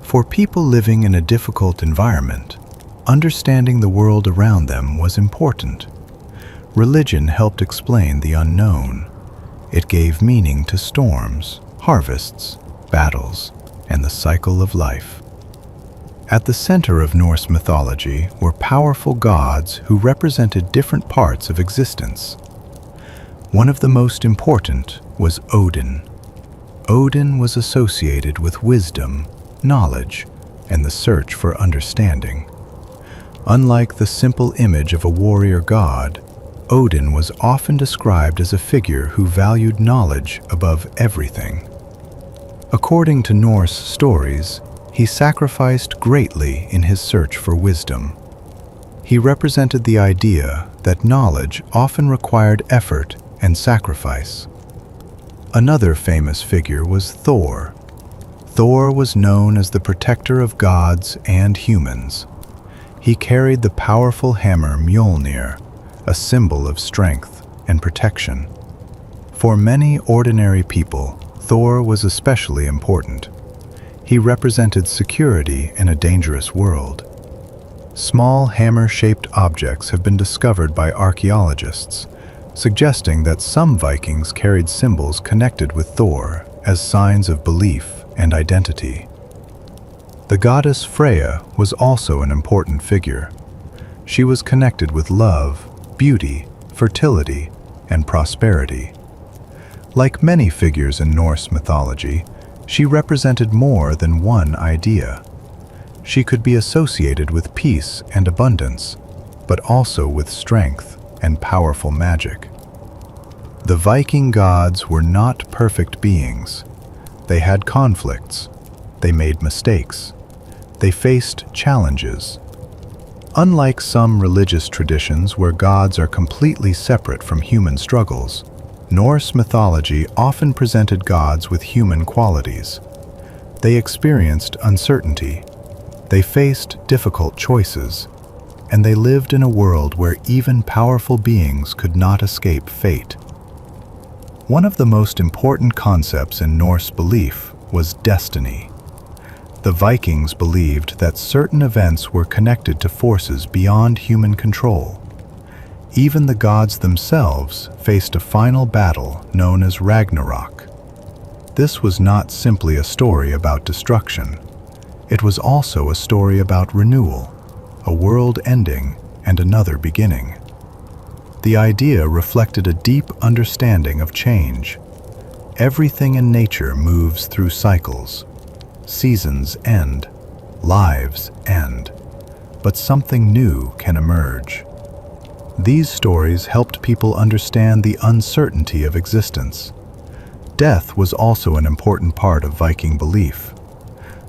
For people living in a difficult environment, understanding the world around them was important. Religion helped explain the unknown. It gave meaning to storms, harvests, battles, and the cycle of life. At the center of Norse mythology were powerful gods who represented different parts of existence. One of the most important was Odin. Odin was associated with wisdom, knowledge, and the search for understanding. Unlike the simple image of a warrior god, Odin was often described as a figure who valued knowledge above everything. According to Norse stories, he sacrificed greatly in his search for wisdom. He represented the idea that knowledge often required effort and sacrifice. Another famous figure was Thor. Thor was known as the protector of gods and humans. He carried the powerful hammer Mjolnir, a symbol of strength and protection. For many ordinary people, Thor was especially important. He represented security in a dangerous world. Small hammer-shaped objects have been discovered by archaeologists, suggesting that some Vikings carried symbols connected with Thor as signs of belief and identity. The goddess Freya was also an important figure. She was connected with love, beauty, fertility, and prosperity. Like many figures in Norse mythology, she represented more than one idea. She could be associated with peace and abundance, but also with strength and powerful magic. The Viking gods were not perfect beings. They had conflicts. They made mistakes. They faced challenges. Unlike some religious traditions where gods are completely separate from human struggles, Norse mythology often presented gods with human qualities. They experienced uncertainty. They faced difficult choices. And they lived in a world where even powerful beings could not escape fate. One of the most important concepts in Norse belief was destiny. The Vikings believed that certain events were connected to forces beyond human control. Even the gods themselves faced a final battle known as Ragnarok. This was not simply a story about destruction. It was also a story about renewal, a world ending and another beginning. The idea reflected a deep understanding of change. Everything in nature moves through cycles. Seasons end, lives end, but something new can emerge. These stories helped people understand the uncertainty of existence. Death was also an important part of Viking belief.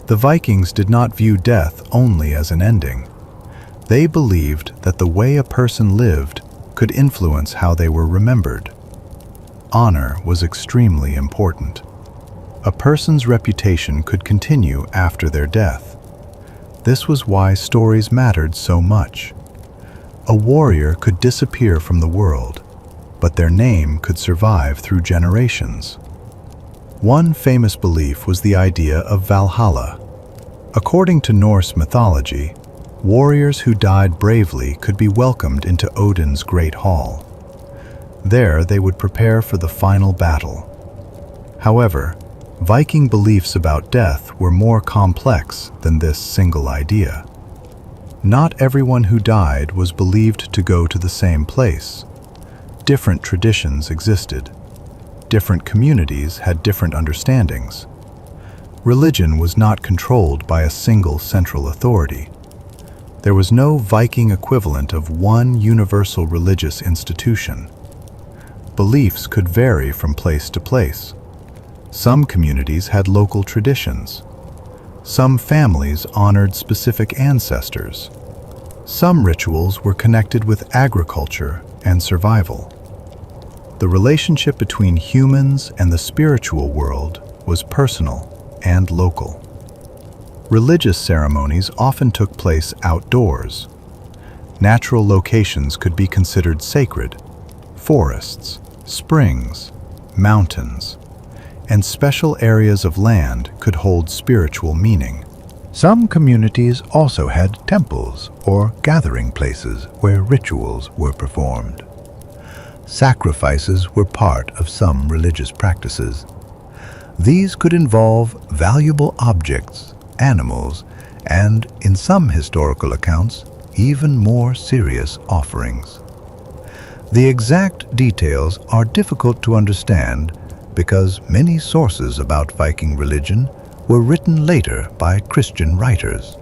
The Vikings did not view death only as an ending. They believed that the way a person lived could influence how they were remembered. Honor was extremely important. A person's reputation could continue after their death. This was why stories mattered so much. A warrior could disappear from the world, but their name could survive through generations. One famous belief was the idea of Valhalla. According to Norse mythology, warriors who died bravely could be welcomed into Odin's Great Hall. There they would prepare for the final battle. However, Viking beliefs about death were more complex than this single idea. Not everyone who died was believed to go to the same place. Different traditions existed. Different communities had different understandings. Religion was not controlled by a single central authority. There was no Viking equivalent of one universal religious institution. Beliefs could vary from place to place. Some communities had local traditions. Some families honored specific ancestors. Some rituals were connected with agriculture and survival. The relationship between humans and the spiritual world was personal and local. Religious ceremonies often took place outdoors. Natural locations could be considered sacred: forests, springs, mountains, and special areas of land could hold spiritual meaning. Some communities also had temples or gathering places where rituals were performed. Sacrifices were part of some religious practices. These could involve valuable objects, animals, and, in some historical accounts, even more serious offerings. The exact details are difficult to understand because many sources about Viking religion were written later by Christian writers.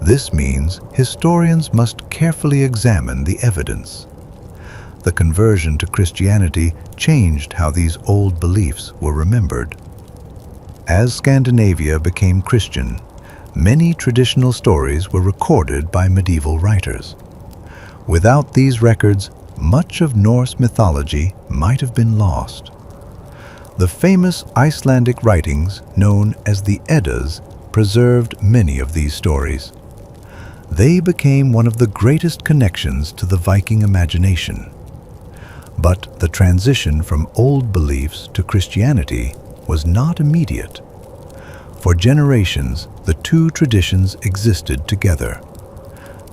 This means historians must carefully examine the evidence. The conversion to Christianity changed how these old beliefs were remembered. As Scandinavia became Christian, many traditional stories were recorded by medieval writers. Without these records, much of Norse mythology might have been lost. The famous Icelandic writings, known as the Eddas, preserved many of these stories. They became one of the greatest connections to the Viking imagination. But the transition from old beliefs to Christianity was not immediate. For generations, the two traditions existed together.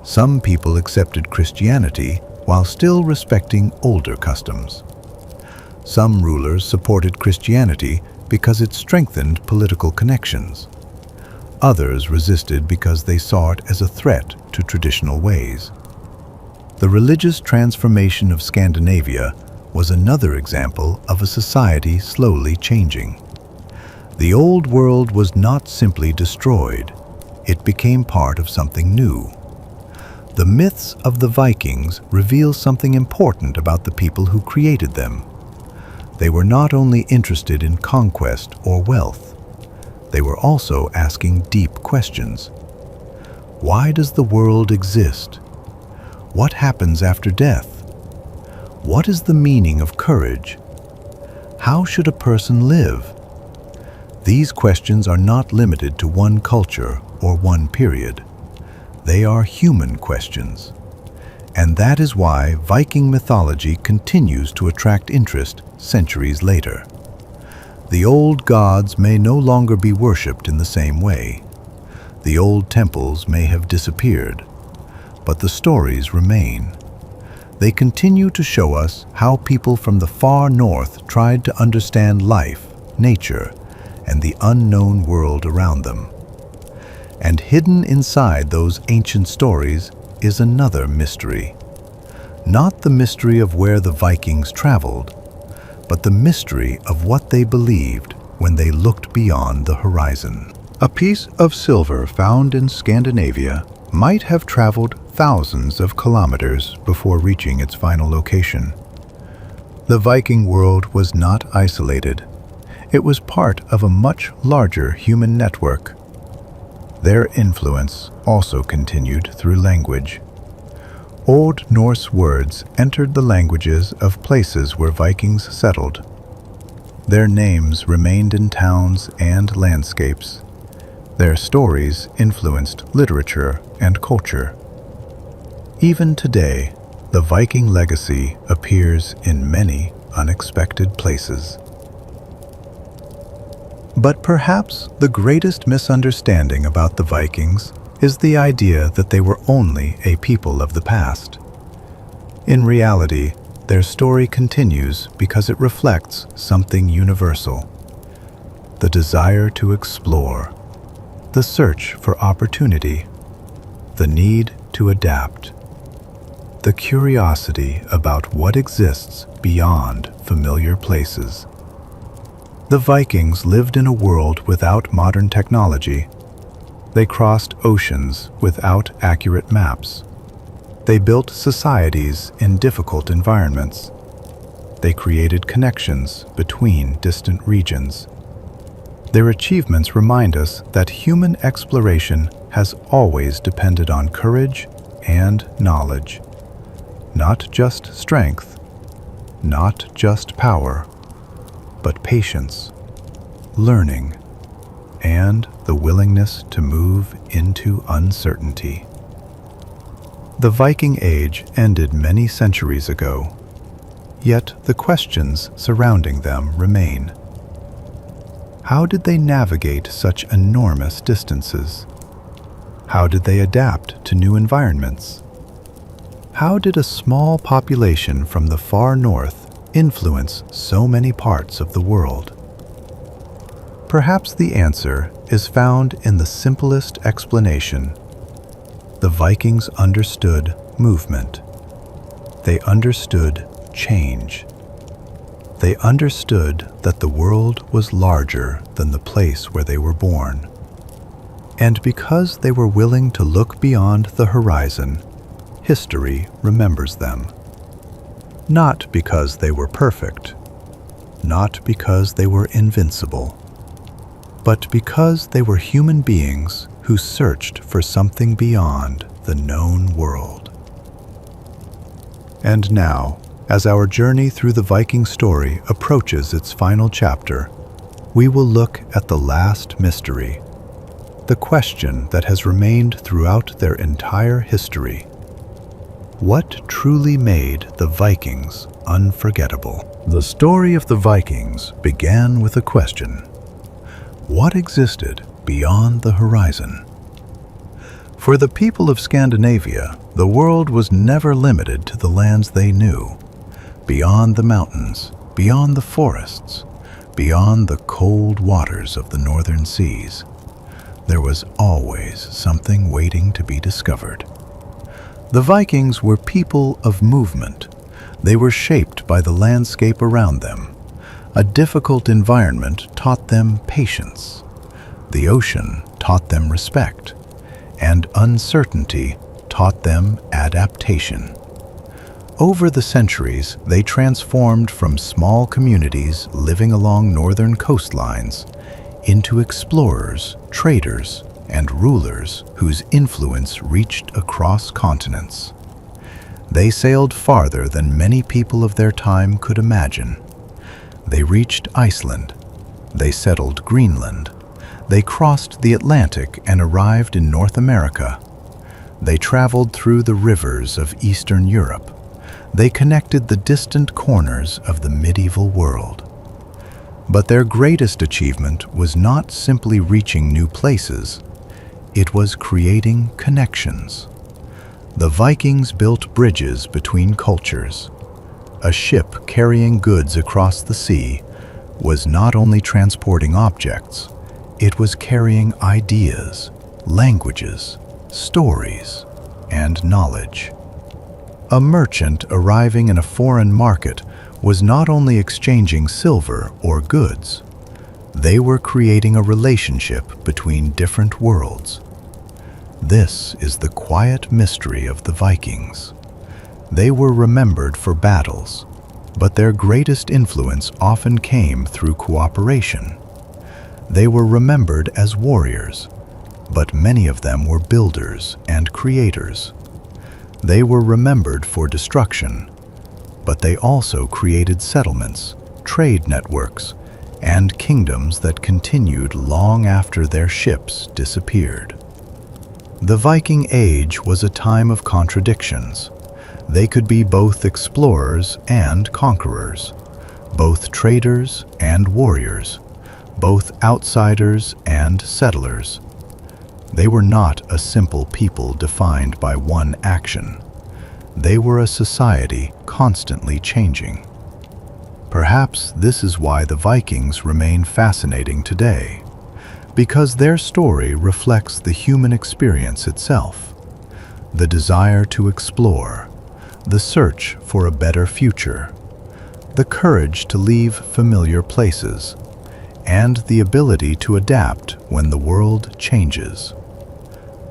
Some people accepted Christianity while still respecting older customs. Some rulers supported Christianity because it strengthened political connections. Others resisted because they saw it as a threat to traditional ways. The religious transformation of Scandinavia was another example of a society slowly changing. The old world was not simply destroyed, it became part of something new. The myths of the Vikings reveal something important about the people who created them. They were not only interested in conquest or wealth, they were also asking deep questions. Why does the world exist? What happens after death? What is the meaning of courage? How should a person live? These questions are not limited to one culture or one period. They are human questions. And that is why Viking mythology continues to attract interest centuries later. The old gods may no longer be worshipped in the same way. The old temples may have disappeared, but the stories remain. They continue to show us how people from the far north tried to understand life, nature, and the unknown world around them. And hidden inside those ancient stories is another mystery. Not the mystery of where the Vikings traveled, but the mystery of what they believed when they looked beyond the horizon. A piece of silver found in Scandinavia might have traveled thousands of kilometers before reaching its final location. The Viking world was not isolated. It was part of a much larger human network. Their influence also continued through language. Old Norse words entered the languages of places where Vikings settled. Their names remained in towns and landscapes. Their stories influenced literature and culture. Even today, the Viking legacy appears in many unexpected places. But perhaps the greatest misunderstanding about the Vikings is the idea that they were only a people of the past. In reality, their story continues because it reflects something universal: the desire to explore, the search for opportunity, the need to adapt, the curiosity about what exists beyond familiar places. The Vikings lived in a world without modern technology. They crossed oceans without accurate maps. They built societies in difficult environments. They created connections between distant regions. Their achievements remind us that human exploration has always depended on courage and knowledge, not just strength. not just power, but patience, learning, and the willingness to move into uncertainty. The Viking Age ended many centuries ago, yet the questions surrounding them remain. How did they navigate such enormous distances? How did they adapt to new environments? How did a small population from the far north influence so many parts of the world? Perhaps the answer is found in the simplest explanation. The Vikings understood movement. They understood change. They understood that the world was larger than the place where they were born. And because they were willing to look beyond the horizon, history remembers them. Not because they were perfect, not because they were invincible, but because they were human beings who searched for something beyond the known world. And now, as our journey through the Viking story approaches its final chapter, we will look at the last mystery, the question that has remained throughout their entire history. What truly made the Vikings unforgettable? The story of the Vikings began with a question. What existed beyond the horizon? For the people of Scandinavia, the world was never limited to the lands they knew. Beyond the mountains, beyond the forests, beyond the cold waters of the northern seas, there was always something waiting to be discovered. The Vikings were people of movement. They were shaped by the landscape around them. A difficult environment taught them patience. The ocean taught them respect, and uncertainty taught them adaptation. Over the centuries, they transformed from small communities living along northern coastlines into explorers, traders, and rulers whose influence reached across continents. They sailed farther than many people of their time could imagine. They reached Iceland. They settled Greenland. They crossed the Atlantic and arrived in North America. They traveled through the rivers of Eastern Europe. They connected the distant corners of the medieval world. But their greatest achievement was not simply reaching new places. It was creating connections. The Vikings built bridges between cultures. A ship carrying goods across the sea was not only transporting objects, it was carrying ideas, languages, stories, and knowledge. A merchant arriving in a foreign market was not only exchanging silver or goods, they were creating a relationship between different worlds. This is the quiet mystery of the Vikings. They were remembered for battles, but their greatest influence often came through cooperation. They were remembered as warriors, but many of them were builders and creators. They were remembered for destruction, but they also created settlements, trade networks, and kingdoms that continued long after their ships disappeared. The Viking Age was a time of contradictions. They could be both explorers and conquerors, both traders and warriors, both outsiders and settlers. They were not a simple people defined by one action. They were a society constantly changing. Perhaps this is why the Vikings remain fascinating today, because their story reflects the human experience itself, the desire to explore, the search for a better future, the courage to leave familiar places, and the ability to adapt when the world changes.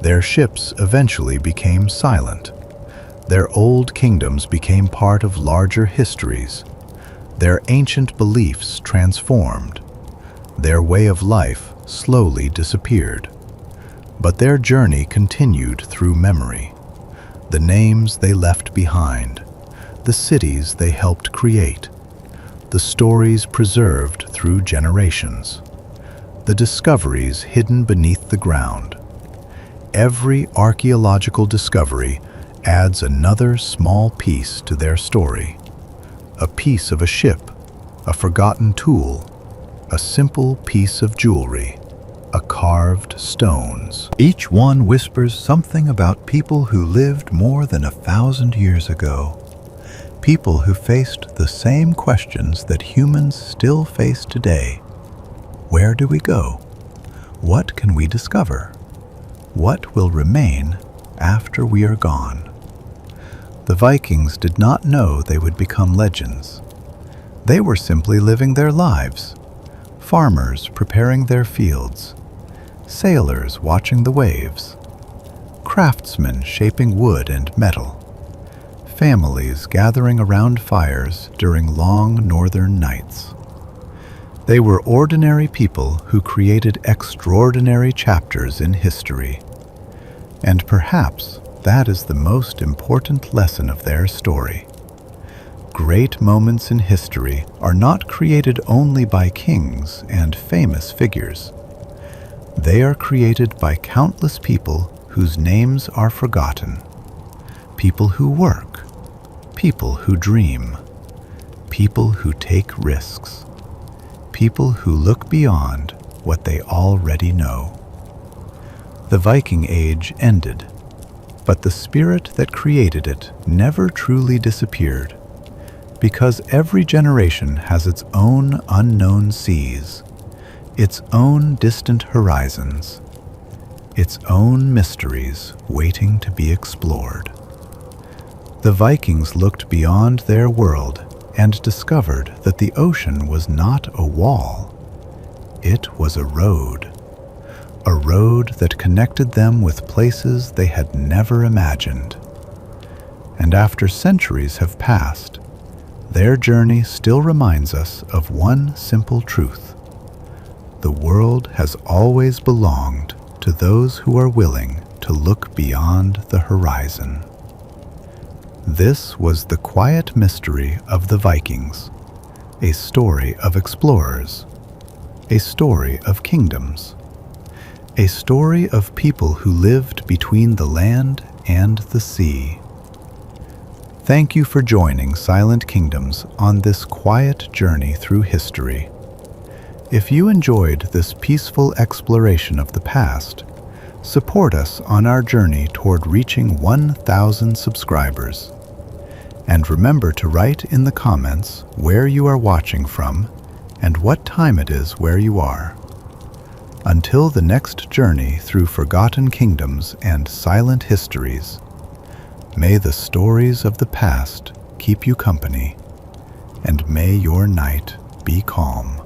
Their ships eventually became silent. Their old kingdoms became part of larger histories. Their ancient beliefs transformed. Their way of life slowly disappeared. But their journey continued through memory. The names they left behind, the cities they helped create, the stories preserved through generations, the discoveries hidden beneath the ground. Every archaeological discovery adds another small piece to their story. A piece of a ship, a forgotten tool, a simple piece of jewelry, a carved stones. Each one whispers something about people who lived more than 1,000 years ago. People who faced the same questions that humans still face today. Where do we go? What can we discover? What will remain after we are gone? The Vikings did not know they would become legends. They were simply living their lives. Farmers preparing their fields, sailors watching the waves, craftsmen shaping wood and metal, families gathering around fires during long northern nights. They were ordinary people who created extraordinary chapters in history. And perhaps that is the most important lesson of their story. Great moments in history are not created only by kings and famous figures. They are created by countless people whose names are forgotten. People who work, people who dream, people who take risks, people who look beyond what they already know. The Viking Age ended, but the spirit that created it never truly disappeared, because every generation has its own unknown seas, its own distant horizons, its own mysteries waiting to be explored. The Vikings looked beyond their world and discovered that the ocean was not a wall. It was a road that connected them with places they had never imagined. And after centuries have passed, their journey still reminds us of one simple truth. The world has always belonged to those who are willing to look beyond the horizon. This was the quiet mystery of the Vikings, a story of explorers, a story of kingdoms, a story of people who lived between the land and the sea. Thank you for joining Silent Kingdoms on this quiet journey through history. If you enjoyed this peaceful exploration of the past, support us on our journey toward reaching 1,000 subscribers. And remember to write in the comments where you are watching from and what time it is where you are. Until the next journey through forgotten kingdoms and silent histories, may the stories of the past keep you company, and may your night be calm.